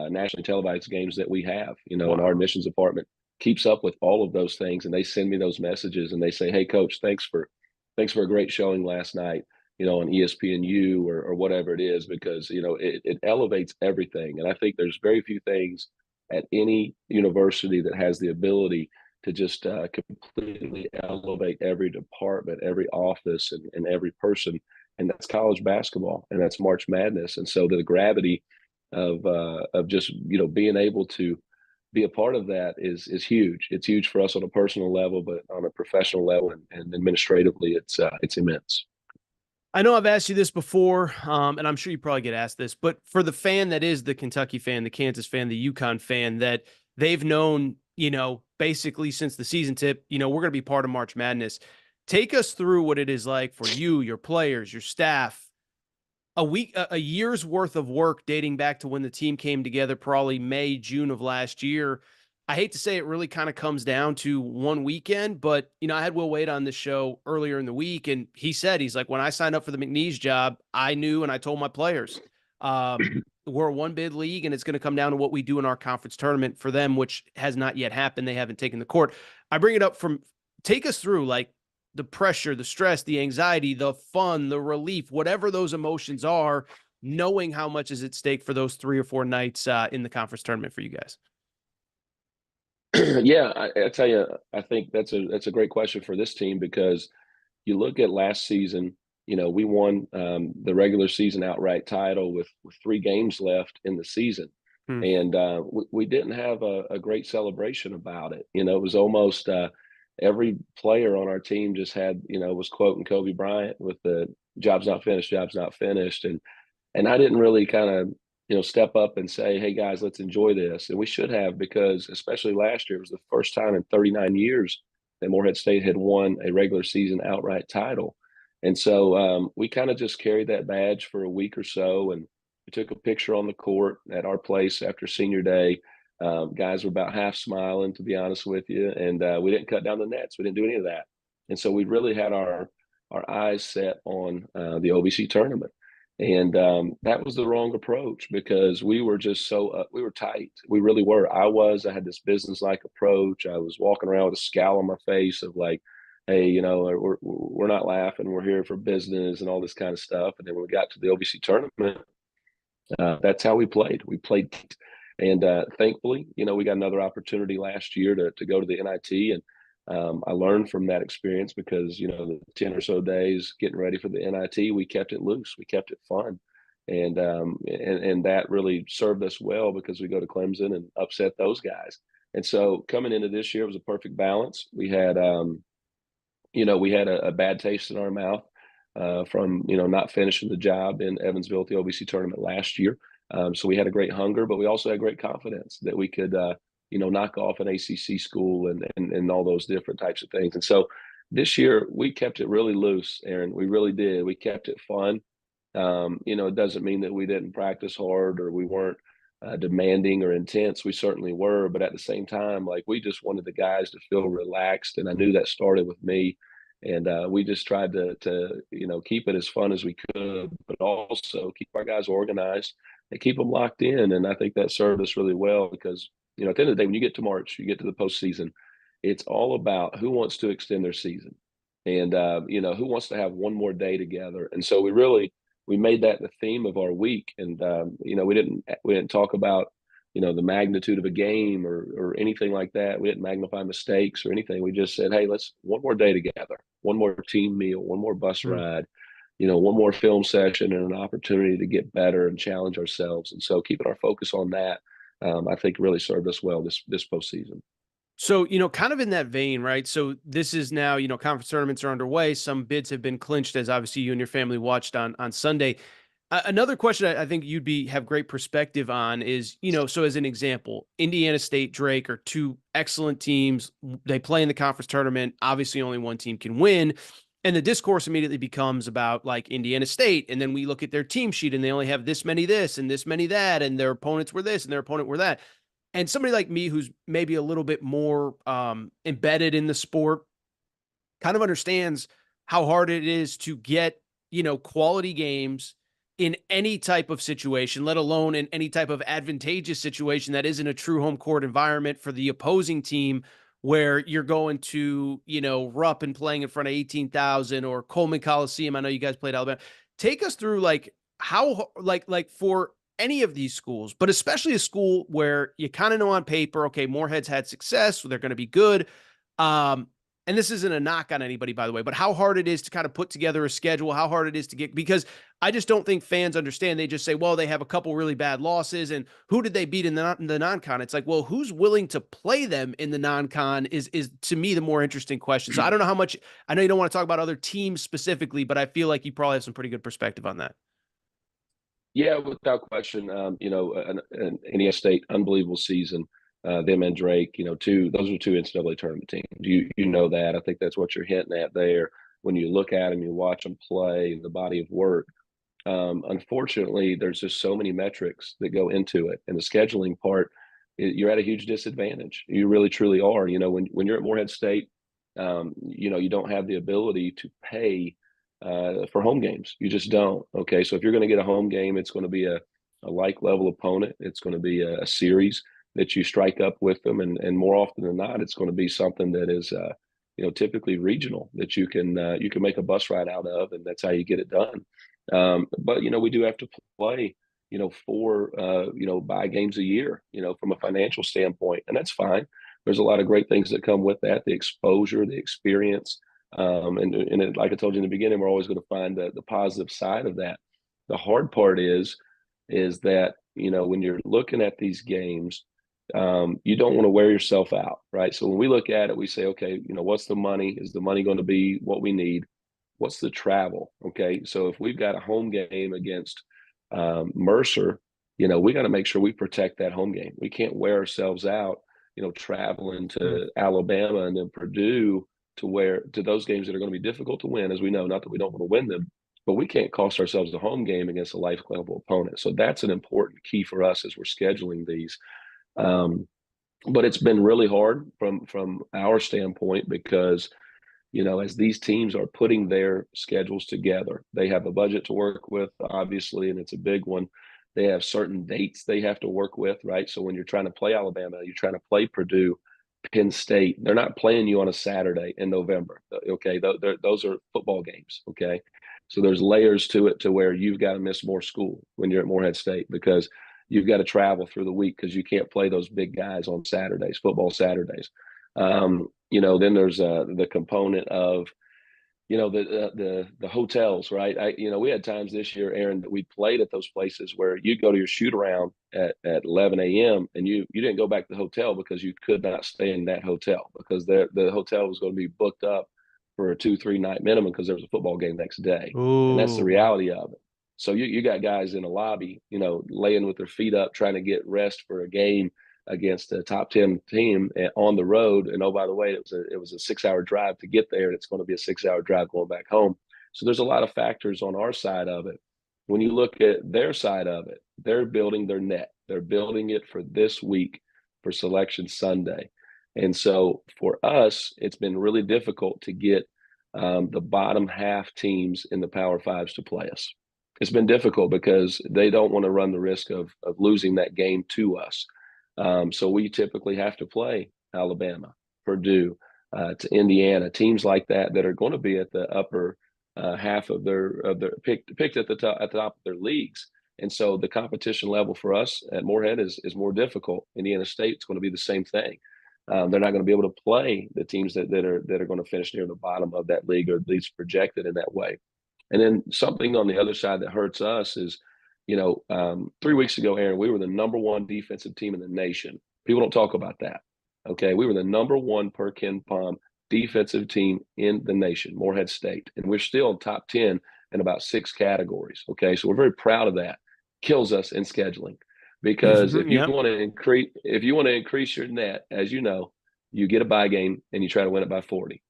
Speaker 3: nationally televised games that we have. And our admissions department keeps up with all of those things, and they send me those messages and they say, "Hey, coach, thanks for a great showing last night, on ESPNU or whatever it is," because it elevates everything. And I think there's very few things at any university that has the ability to just completely elevate every department, every office, and every person. And that's college basketball, and that's March Madness. And so the gravity of just being able to be a part of that is huge. It's huge for us on a personal level, but on a professional level and administratively, it's immense.
Speaker 1: I know I've asked you this before, and I'm sure you probably get asked this, but for the fan that is the Kentucky fan, the Kansas fan, the UConn fan, that they've known, basically since the season tip, we're going to be part of March Madness. Take us through what it is like for you, your players, your staff, a year's worth of work dating back to when the team came together, probably May, June of last year. I hate to say it really kind of comes down to one weekend, but I had Will Wade on the show earlier in the week, and he's like, when I signed up for the McNeese job, I knew, and I told my players, we're a one bid league, and it's going to come down to what we do in our conference tournament for them, which has not yet happened. They haven't taken the court. I bring it up take us through like the pressure, the stress, the anxiety, the fun, the relief, whatever those emotions are, knowing how much is at stake for those 3 or 4 nights in the conference tournament for you guys.
Speaker 3: Yeah, I tell you, I think that's a great question for this team, because you look at last season, we won the regular season outright title with 3 games left in the season. And we didn't have a great celebration about it. It was almost every player on our team just had, was quoting Kobe Bryant with the "job's not finished, job's not finished." And I didn't really kind of step up and say, "Hey guys, let's enjoy this." And we should have, because especially last year, it was the first time in 39 years that Morehead State had won a regular season outright title. And so we kind of just carried that badge for a week or so, and we took a picture on the court at our place after senior day. Guys were about half smiling, to be honest with you, and we didn't cut down the nets. We didn't do any of that. And so we really had our eyes set on the OVC tournament. And that was the wrong approach, because we were just we were tight. We really were. I had this business-like approach. I was walking around with a scowl on my face of like, "Hey, we're not laughing. We're here for business," and all this kind of stuff. And then when we got to the OVC tournament, that's how we played. We played, and thankfully, we got another opportunity last year to go to the NIT, and I learned from that experience, because the 10 or so days getting ready for the NIT, we kept it loose, we kept it fun, and that really served us well, because we go to Clemson and upset those guys. And so coming into this year, it was a perfect balance. We had a bad taste in our mouth from not finishing the job in Evansville at the OVC tournament last year. So we had a great hunger, but we also had great confidence that we could knock off an ACC school and all those different types of things. And so this year we kept it really loose, Aaron. We really did. We kept it fun. It doesn't mean that we didn't practice hard or we weren't demanding or intense. We certainly were, but at the same time, like we just wanted the guys to feel relaxed, and I knew that started with me. And we just tried to keep it as fun as we could, but also keep our guys organized and keep them locked in. And I think that served us really well because at the end of the day, when you get to March, you get to the postseason, it's all about who wants to extend their season, and who wants to have one more day together. And so we made that the theme of our week. And we didn't talk about the magnitude of a game or anything like that. We didn't magnify mistakes or anything. We just said, hey, let's one more day together, one more team meal, one more bus ride, one more film session, and an opportunity to get better and challenge ourselves. And so keeping our focus on that, I think really served us well this postseason.
Speaker 1: So, kind of in that vein, right? So this is now, conference tournaments are underway. Some bids have been clinched, as obviously you and your family watched on Sunday. Another question I think have great perspective on is, so as an example, Indiana State, Drake are two excellent teams. They play in the conference tournament. Obviously, only one team can win. And the discourse immediately becomes about like Indiana State. And then we look at their team sheet and they only have this many this and this many that. And their opponents were this and their opponent were that. And somebody like me, who's maybe a little bit more embedded in the sport, kind of understands how hard it is to get, quality games in any type of situation, let alone in any type of advantageous situation that isn't a true home court environment for the opposing team, where you're going to, Rupp and playing in front of 18,000 or Coleman Coliseum. I know you guys played Alabama. Take us through like how, like for any of these schools, but especially a school where you kind of know on paper, okay, Morehead's had success, so they're going to be good. And this isn't a knock on anybody, by the way, but how hard it is to kind of put together a schedule, how hard it is to get, because I just don't think fans understand. They just say, well, they have a couple really bad losses, and who did they beat in the non-con? It's like, well, who's willing to play them in the non-con is to me the more interesting question. So I don't know how much, I know you don't want to talk about other teams specifically, but I feel like you probably have some pretty good perspective on that.
Speaker 3: Yeah, without question. An Indiana State unbelievable season. Them and Drake, those are two NCAA tournament teams. You know that. I think that's what you're hinting at there. When you look at them, you watch them play, the body of work. Unfortunately, there's just so many metrics that go into it, and the scheduling part, you're at a huge disadvantage. You really truly are. When you're at Morehead State, you don't have the ability to pay for home games. You just don't. Okay, so if you're going to get a home game, it's going to be a like level opponent. It's going to be a series that you strike up with them, and more often than not, it's going to be something that is typically regional that you can make a bus ride out of, and that's how you get it done. But we do have to play four buy games a year from a financial standpoint, and that's fine. There's a lot of great things that come with that, the exposure, the experience. Like I told you in the beginning, we're always going to find the positive side of that. The hard part is that when you're looking at these games, you don't want to wear yourself out, right? So when we look at it, we say, okay, what's the money? Is the money going to be what we need? What's the travel? Okay, so if we've got a home game against Mercer, we got to make sure we protect that home game. We can't wear ourselves out, traveling to Alabama and then Purdue to those games that are going to be difficult to win, as we know. Not that we don't want to win them, but we can't cost ourselves a home game against a life level opponent. So that's an important key for us as we're scheduling these. But it's been really hard from our standpoint because as these teams are putting their schedules together, they have a budget to work with, obviously, and it's a big one. They have certain dates they have to work with, right? So when you're trying to play Alabama, you're trying to play Purdue, Penn State, they're not playing you on a Saturday in November. Okay, those are football games. Okay, so there's layers to it to where you've got to miss more school when you're at Morehead State because you've got to travel through the week because you can't play those big guys on Saturdays, football Saturdays. Then there's the component of the hotels, right? We had times this year, Aaron, that we played at those places where you'd go to your shoot around at 11 a.m. and you didn't go back to the hotel because you could not stay in that hotel because the hotel was going to be booked up for a 2-3 night minimum because there was a football game next day.
Speaker 1: Ooh,
Speaker 3: and that's the reality of it. So you got guys in the lobby, laying with their feet up, trying to get rest for a game against a top 10 team on the road. And oh, by the way, it was a 6-hour drive to get there, and it's going to be a 6-hour drive going back home. So there's a lot of factors on our side of it. When you look at their side of it, they're building their net. They're building it for this week for Selection Sunday. And so for us, it's been really difficult to get the bottom half teams in the Power Fives to play us. It's been difficult because they don't want to run the risk of losing that game to us. So we typically have to play Alabama, Purdue, to Indiana, teams like that that are going to be at the upper half of their picked at the top of their leagues. And so the competition level for us at Morehead is more difficult. Indiana State's going to be the same thing. They're not going to be able to play the teams that are going to finish near the bottom of that league, or at least projected in that way. And then something on the other side that hurts us is, 3 weeks ago, Aaron, we were the number one defensive team in the nation. People don't talk about that. Okay, we were the number one per KenPom defensive team in the nation, Morehead State, and we're still top 10 in about 6 categories. Okay, so we're very proud of that. Kills us in scheduling, because if you want to increase your net, as you know, you get a bye game and you try to win it by 40.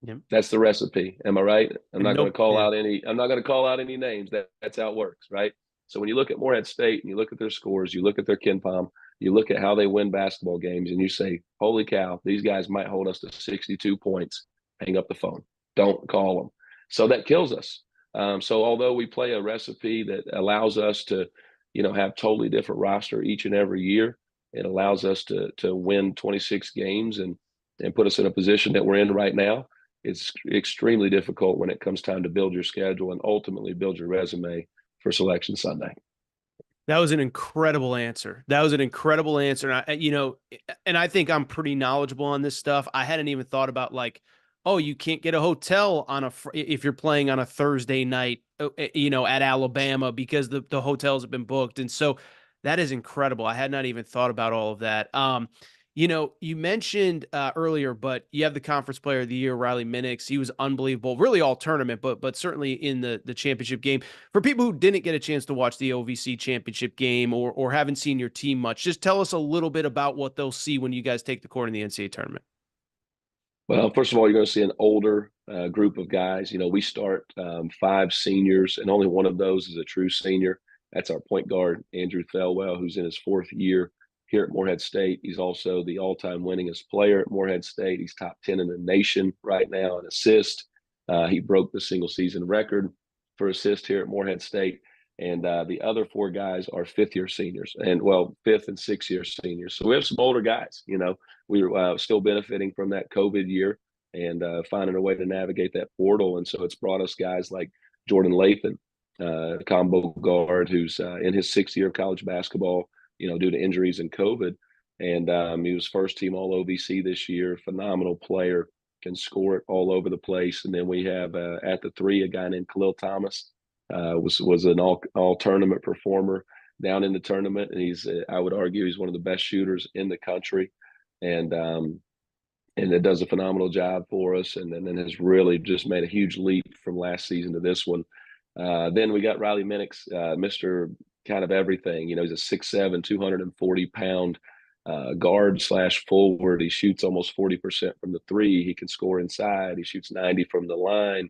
Speaker 3: Yep. That's the recipe. Am I right? I'm not going to call out any names. That's how it works, right? So when you look at Morehead State and you look at their scores, you look at their KenPom, you look at how they win basketball games, and you say, holy cow, these guys might hold us to 62 points. Hang up the phone. Don't call them. So that kills us. So although we play a recipe that allows us to, have totally different roster each and every year, it allows us to win 26 games and put us in a position that we're in right now. It's extremely difficult when it comes time to build your schedule and ultimately build your resume for Selection Sunday.
Speaker 1: That was an incredible answer. And I think I'm pretty knowledgeable on this stuff. I hadn't even thought about you can't get a hotel if you're playing on a Thursday night, at Alabama, because the hotels have been booked. And so that is incredible. I had not even thought about all of that. You mentioned earlier, but you have the Conference Player of the Year, Riley Minix. He was unbelievable, really all tournament, but certainly in the championship game. For people who didn't get a chance to watch the OVC championship game or haven't seen your team much, just tell us a little bit about what they'll see when you guys take the court in the NCAA tournament.
Speaker 3: Well, first of all, you're going to see an older group of guys. We start 5 seniors, and only one of those is a true senior. That's our point guard, Andrew Thelwell, who's in his 4th year here at Morehead State. He's also the all-time winningest player at Morehead State. He's top 10 in the nation right now in assist. He broke the single-season record for assist here at Morehead State. And the other 4 guys are 5th-year seniors, 5th and 6th-year seniors. So we have some older guys. We were still benefiting from that COVID year and finding a way to navigate that portal. And so it's brought us guys like Jordan Lathan, combo guard, who's in his 6th year of college basketball, due to injuries and COVID. And he was first team all OVC this year, phenomenal player, can score it all over the place. And then we have at the 3, a guy named Khalil Thomas, was an all tournament performer down in the tournament. And he's, I would argue, he's one of the best shooters in the country. And it does a phenomenal job for us. And then has really just made a huge leap from last season to this one. Then we got Riley Minix, Mr. kind of everything. He's a 6'7", 240-pound guard / forward. He shoots almost 40% from the 3. He can score inside. He shoots 90 from the line.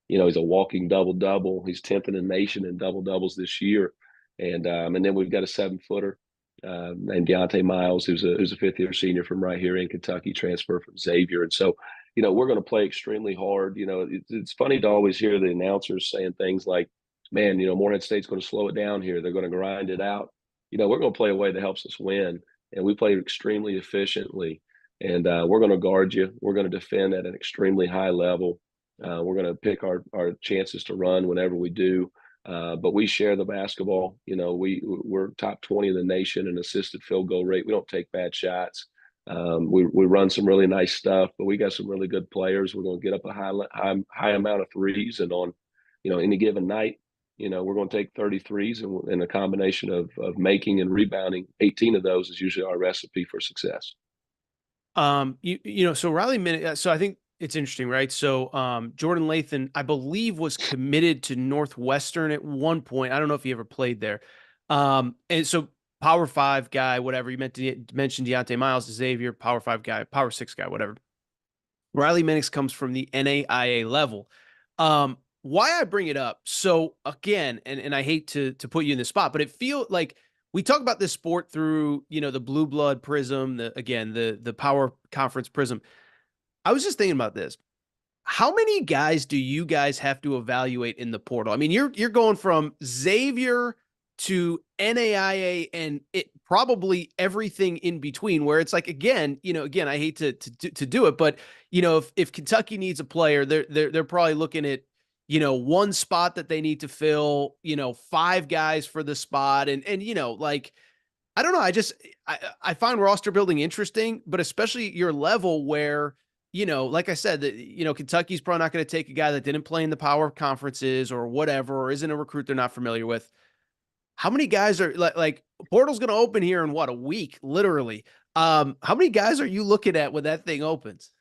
Speaker 3: He's a walking double-double. He's 10th in the nation in double-doubles this year. And then we've got a 7-footer named Deontay Miles, who's a 5th-year senior from right here in Kentucky, transfer from Xavier. And so, we're going to play extremely hard. It's funny to always hear the announcers saying things like, man, Morehead State's going to slow it down here. They're going to grind it out. We're going to play a way that helps us win. And we play extremely efficiently. And we're going to guard you. We're going to defend at an extremely high level. We're going to pick our chances to run whenever we do. But we share the basketball. We're top 20 in the nation in assisted field goal rate. We don't take bad shots. We run some really nice stuff, but we got some really good players. We're going to get up a high amount of threes. And on, any given night, we're going to take 30 threes, and a combination of making and rebounding 18 of those is usually our recipe for success.
Speaker 1: So Riley Minix, so I think it's interesting, right? So Jordan Lathan, I believe, was committed to Northwestern at one point. I don't know if he ever played there. And so Power 5 guy, whatever. You mentioned Deontay Miles, Xavier, Power 5 guy, Power 6 guy, whatever. Riley Minix comes from the NAIA level. why I bring it up. So again, and I hate to put you in the spot, but it feel like we talk about this sport through, the blue blood prism, the power conference prism. I was just thinking about this. How many guys do you guys have to evaluate in the portal? I mean, you're going from Xavier to NAIA and it probably everything in between. Where it's like again, I hate to do it, but if Kentucky needs a player, they're probably looking at one spot that they need to fill, five guys for the spot, and like I don't know. I find roster building interesting, but especially your level where, like I said, that Kentucky's probably not going to take a guy that didn't play in the power conferences or whatever, or isn't a recruit they're not familiar with. How many guys are like portal's going to open here in what, a week, literally? How many guys are you looking at when that thing opens?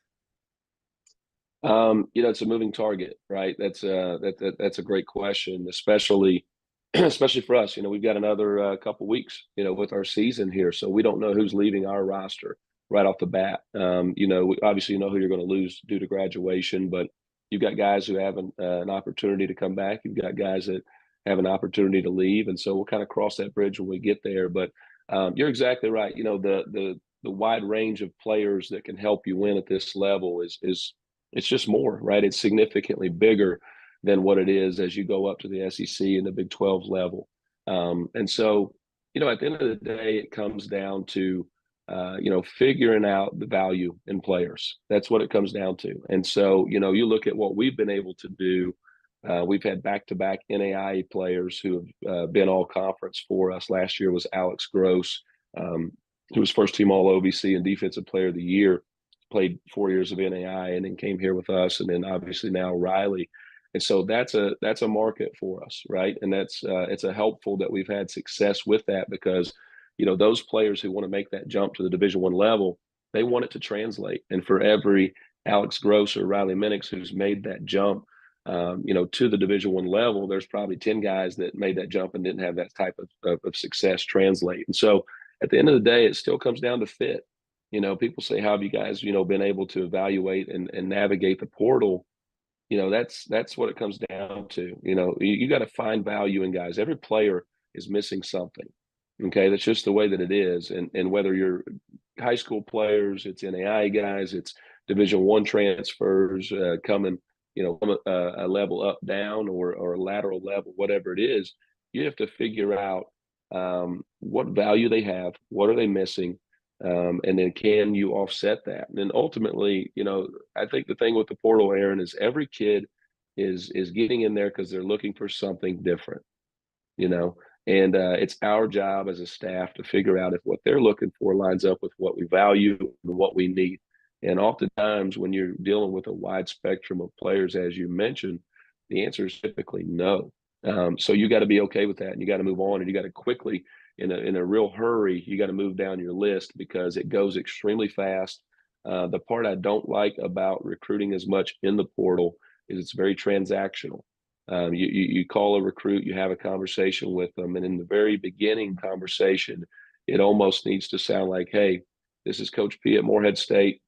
Speaker 3: It's a moving target, right? That's a great question, especially especially for us. We've got another couple weeks, with our season here, so we don't know who's leaving our roster right off the bat. We obviously know who you're going to lose due to graduation, but you've got guys who have an opportunity to come back. You've got guys that have an opportunity to leave, and so we'll kind of cross that bridge when we get there. But you're exactly right. The wide range of players that can help you win at this level is it's just more, right? It's significantly bigger than what it is as you go up to the SEC and the Big 12 level. And so, at the end of the day, it comes down to, figuring out the value in players. That's what it comes down to. And so, you look at what we've been able to do. We've had back-to-back NAIA players who have been all conference for us. Last year was Alex Gross, who was first team all OVC and defensive player of the year, played 4 years of NAI and then came here with us. And then obviously now Riley. And so that's a market for us, right? And it's a helpful that we've had success with that because, those players who want to make that jump to the Division I level, they want it to translate. And for every Alex Gross or Riley Minix who's made that jump, to the Division I level, there's probably 10 guys that made that jump and didn't have that type of success translate. And so at the end of the day, it still comes down to fit. People say, how have you guys, been able to evaluate and navigate the portal? That's what it comes down to. You got to find value in guys. Every player is missing something. Okay. That's just the way that it is. And whether you're high school players, it's NAI guys, it's Division I transfers coming, a level up, down, or a lateral level, whatever it is, you have to figure out what value they have, what are they missing, and then can you offset that? And then ultimately, I think the thing with the portal, Aaron, is every kid is getting in there because they're looking for something different, and it's our job as a staff to figure out if what they're looking for lines up with what we value and what we need. And oftentimes, when you're dealing with a wide spectrum of players, as you mentioned, the answer is typically no. So you got to be okay with that, and you got to move on, and you got to quickly, in a real hurry, you got to move down your list because it goes extremely fast. The part I don't like about recruiting as much in the portal is it's very transactional. You call a recruit, you have a conversation with them, and in the very beginning conversation, it almost needs to sound like, "Hey, this is Coach P at Morehead State.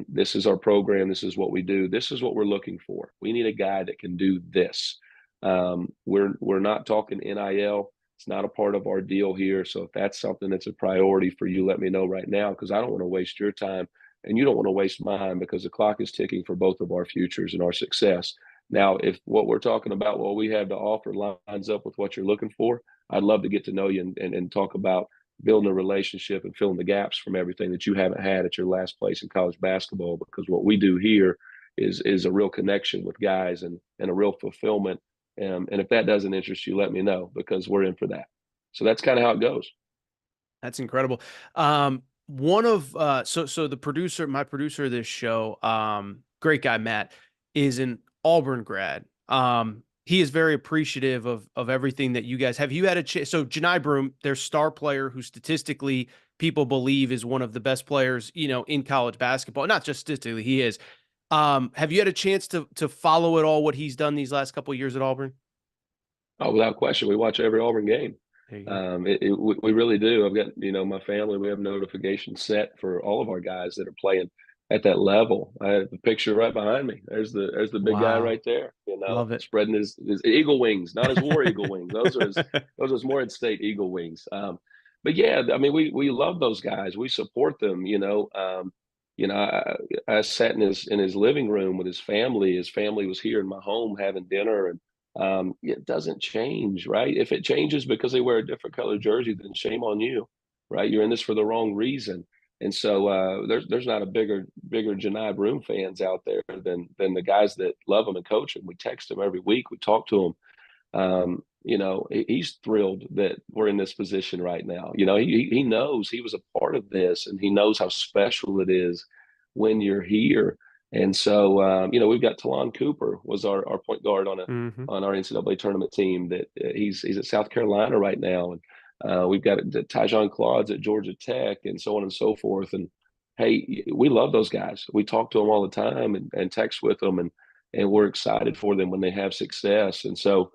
Speaker 3: This is our program. This is what we do. This is what we're looking for. We need a guy that can do this." We're not talking NIL. It's not a part of our deal here. So if that's something that's a priority for you, let me know right now because I don't want to waste your time and you don't want to waste mine because the clock is ticking for both of our futures and our success. Now, if what we're talking about, what we have to offer lines up with what you're looking for, I'd love to get to know you and talk about building a relationship and filling the gaps from everything that you haven't had at your last place in college basketball because what we do here is a real connection with guys and a real fulfillment. And if that doesn't interest you, let me know because we're in for that. So that's kind of how it goes.
Speaker 1: That's incredible. One of so the producer, my producer of this show, great guy Matt, is an Auburn grad. He is very appreciative of everything that you guys have. You had a chance. So Janai Broom, their star player, who statistically people believe is one of the best players, in college basketball. Not just statistically, he is. Have you had a chance to follow it all? What he's done these last couple of years at Auburn?
Speaker 3: Oh, without question, we watch every Auburn game. We really do. I've got, my family, we have notifications set for all of our guys that are playing at that level. I have the picture right behind me. There's the big guy
Speaker 1: Wow.
Speaker 3: right there,
Speaker 1: Love it.
Speaker 3: spreading his eagle wings, not his war eagle wings. Those are his Morehead State eagle wings. But yeah, I mean, we love those guys. We support them. I sat in his living room with his family. His family was here in my home having dinner, and it doesn't change, right? If it changes because they wear a different color jersey, then shame on you, right? You're in this for the wrong reason. And so there's not a bigger Janai Broom fans out there than the guys that love him and coach him. We text him every week. We talk to him. He's thrilled that we're in this position right now. He knows he was a part of this, and he knows how special it is when you're here. And so, we've got Talon Cooper was our point guard
Speaker 1: Mm-hmm.
Speaker 3: on our NCAA tournament team. That he's at South Carolina right now, and we've got Tyjon Claude's at Georgia Tech, and so on and so forth. And hey, we love those guys. We talk to them all the time and text with them, and we're excited for them when they have success. And so,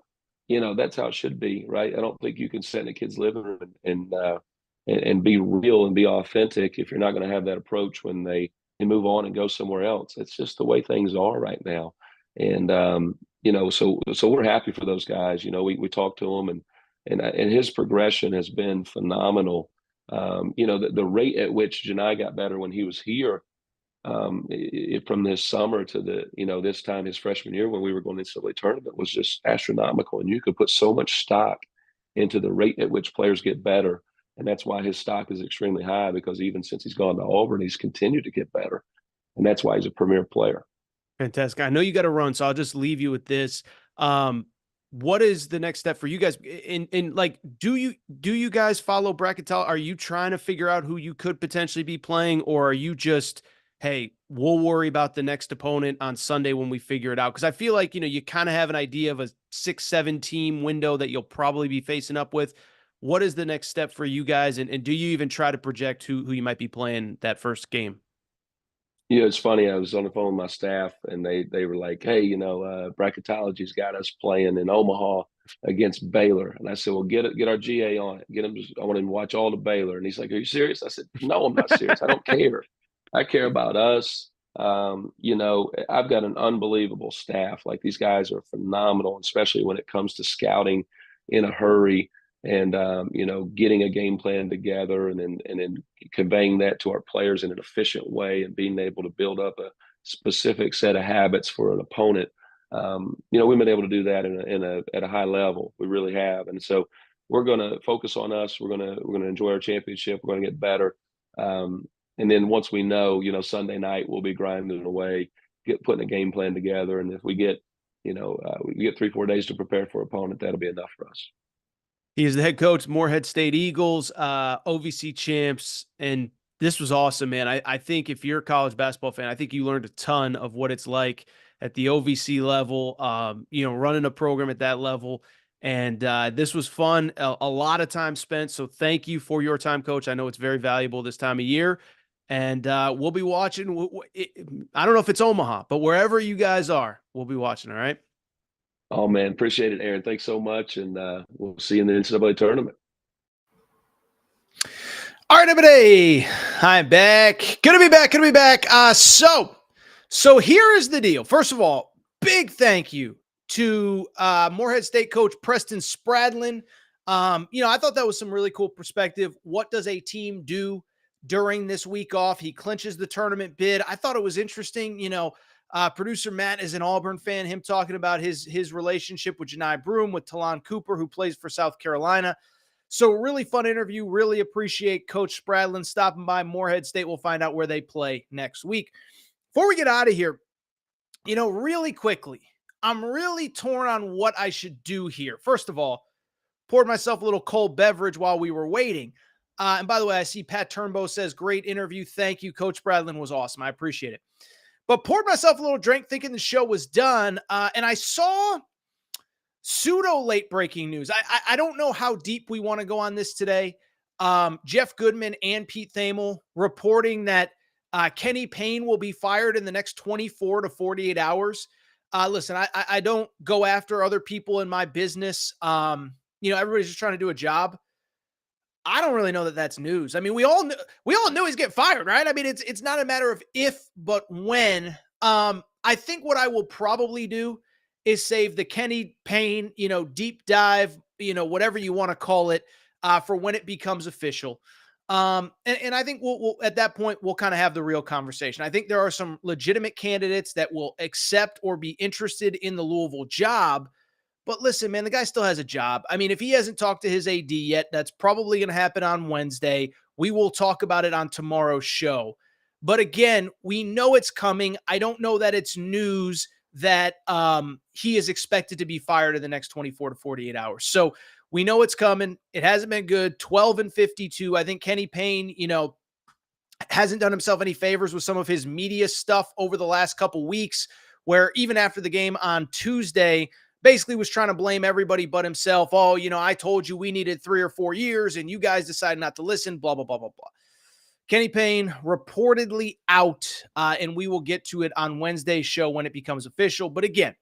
Speaker 3: that's how it should be, right? I don't think you can sit in a kid's living room and be real and be authentic if you're not going to have that approach when they move on and go somewhere else. It's just the way things are right now. And so we're happy for those guys. We talk to them, and his progression has been phenomenal. The rate at which Janai got better when he was here, from this summer to this time his freshman year when we were going to the NCAA tournament was just astronomical. And you could put so much stock into the rate at which players get better. And that's why his stock is extremely high, because even since he's gone to Auburn, he's continued to get better. And that's why he's a premier player.
Speaker 1: Fantastic. I know you got to run, so I'll just leave you with this. What is the next step for you guys? Do you guys follow bracketology? Are you trying to figure out who you could potentially be playing, or are you just, hey, we'll worry about the next opponent on Sunday when we figure it out? Because I feel like, you kind of have an idea of a 6-7 team window that you'll probably be facing up with. What is the next step for you guys? And do you even try to project who you might be playing that first game?
Speaker 3: It's funny. I was on the phone with my staff, and they were like, "Hey, bracketology's got us playing in Omaha against Baylor." And I said, "Well, get our GA on it. Get him. I want him to watch all the Baylor." And he's like, "Are you serious?" I said, "No, I'm not serious. I don't care. I care about us." I've got an unbelievable staff. Like, these guys are phenomenal, especially when it comes to scouting in a hurry and getting a game plan together, and then conveying that to our players in an efficient way, and being able to build up a specific set of habits for an opponent. We've been able to do that at a high level. We really have. And so we're going to focus on us. We're going to enjoy our championship. We're going to get better. And then once we know, Sunday night, we'll be grinding away, putting a game plan together. And if we get 3-4 days to prepare for an opponent, that'll be enough for us.
Speaker 1: He is the head coach, Morehead State Eagles, OVC champs, and this was awesome, man. I think if you're a college basketball fan, I think you learned a ton of what it's like at the OVC level, running a program at that level. And this was fun, a lot of time spent. So thank you for your time, Coach. I know it's very valuable this time of year. And we'll be watching. I don't know if it's Omaha, but wherever you guys are, we'll be watching, all right?
Speaker 3: Oh, man, appreciate it, Aaron. Thanks so much, and we'll see you in the NCAA tournament.
Speaker 1: All right, everybody. I'm back. Gonna be back. So here is the deal. First of all, big thank you to Morehead State coach Preston Spradlin. I thought that was some really cool perspective. What does a team do during this week off? He clinches the tournament bid. I thought it was interesting. Producer Matt is an Auburn fan. Him talking about his relationship with Janai Broom, with Talon Cooper, who plays for South Carolina. So really fun interview. Really appreciate Coach Spradlin stopping by Morehead State. We'll find out where they play next week. Before we get out of here, really quickly, I'm really torn on what I should do here. First of all, poured myself a little cold beverage while we were waiting. And by the way, I see Pat Turnbow says, great interview. Thank you. Coach Spradlin was awesome. I appreciate it. But poured myself a little drink thinking the show was done. And I saw pseudo late breaking news. I don't know how deep we want to go on this today. Jeff Goodman and Pete Thamel reporting that Kenny Payne will be fired in the next 24 to 48 hours. Listen, I don't go after other people in my business. Everybody's just trying to do a job. I don't really know that that's news. I mean, we all knew he's getting fired, right? I mean, it's not a matter of if, but when. I think what I will probably do is save the Kenny Payne, deep dive, whatever you want to call it, for when it becomes official. And I think we'll at that point, we'll kind of have the real conversation. I think there are some legitimate candidates that will accept or be interested in the Louisville job. But listen, man, the guy still has a job. I mean, if he hasn't talked to his AD yet, that's probably going to happen on Wednesday. We will talk about it on tomorrow's show. But again, we know it's coming. I don't know that it's news that he is expected to be fired in the next 24 to 48 hours. So we know it's coming. It hasn't been good. 12-52. I think Kenny Payne, hasn't done himself any favors with some of his media stuff over the last couple weeks, where even after the game on Tuesday, basically was trying to blame everybody but himself. Oh, I told you we needed 3 or 4 years and you guys decided not to listen, blah, blah, blah, blah, blah. Kenny Payne reportedly out, and we will get to it on Wednesday's show when it becomes official. But again,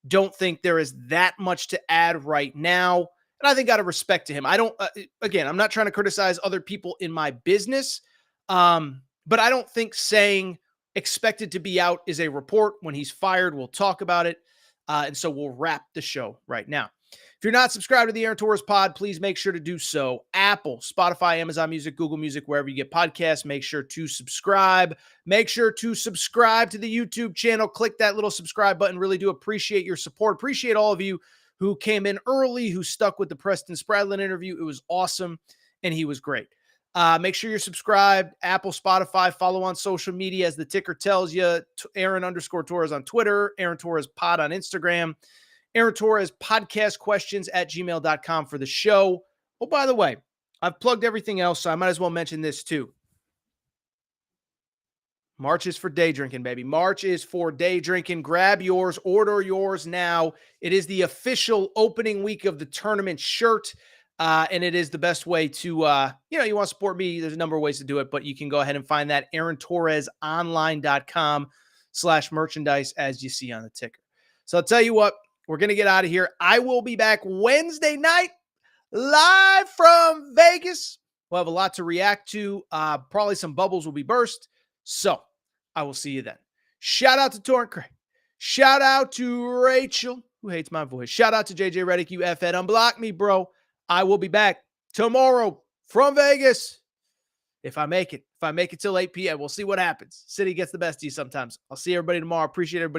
Speaker 1: don't think there is that much to add right now. And I think out of respect to him, I don't, again, I'm not trying to criticize other people in my business, but I don't think saying expected to be out is a report. When he's fired, we'll talk about it. And so we'll wrap the show right now. If you're not subscribed to the Aaron Torres pod, please make sure to do so. Apple, Spotify, Amazon Music, Google Music, wherever you get podcasts, make sure to subscribe. Make sure to subscribe to the YouTube channel. Click that little subscribe button. Really do appreciate your support. Appreciate all of you who came in early, who stuck with the Preston Spradlin interview. It was awesome, and he was great. Make sure you're subscribed. Apple, Spotify, follow on social media as the ticker tells you. Aaron_Torres on Twitter, Aaron Torres pod on Instagram. Aaron Torres podcast questions at gmail.com for the show. Oh, by the way, I've plugged everything else, so I might as well mention this too. March is for day drinking, baby. March is for day drinking. Grab yours, order yours now. It is the official opening week of the tournament shirt. And it is the best way to, you want to support me. There's a number of ways to do it, but you can go ahead and find that AaronTorresOnline.com/merchandise as you see on the ticker. So I'll tell you what, we're going to get out of here. I will be back Wednesday night live from Vegas. We'll have a lot to react to. Probably some bubbles will be burst. So I will see you then. Shout out to Torrent Craig. Shout out to Rachel, who hates my voice. Shout out to JJ Redick, you F-head. Unblock me, bro. I will be back tomorrow from Vegas. If I make it till 8 p.m., we'll see what happens. City gets the best of you sometimes. I'll see everybody tomorrow. Appreciate everybody.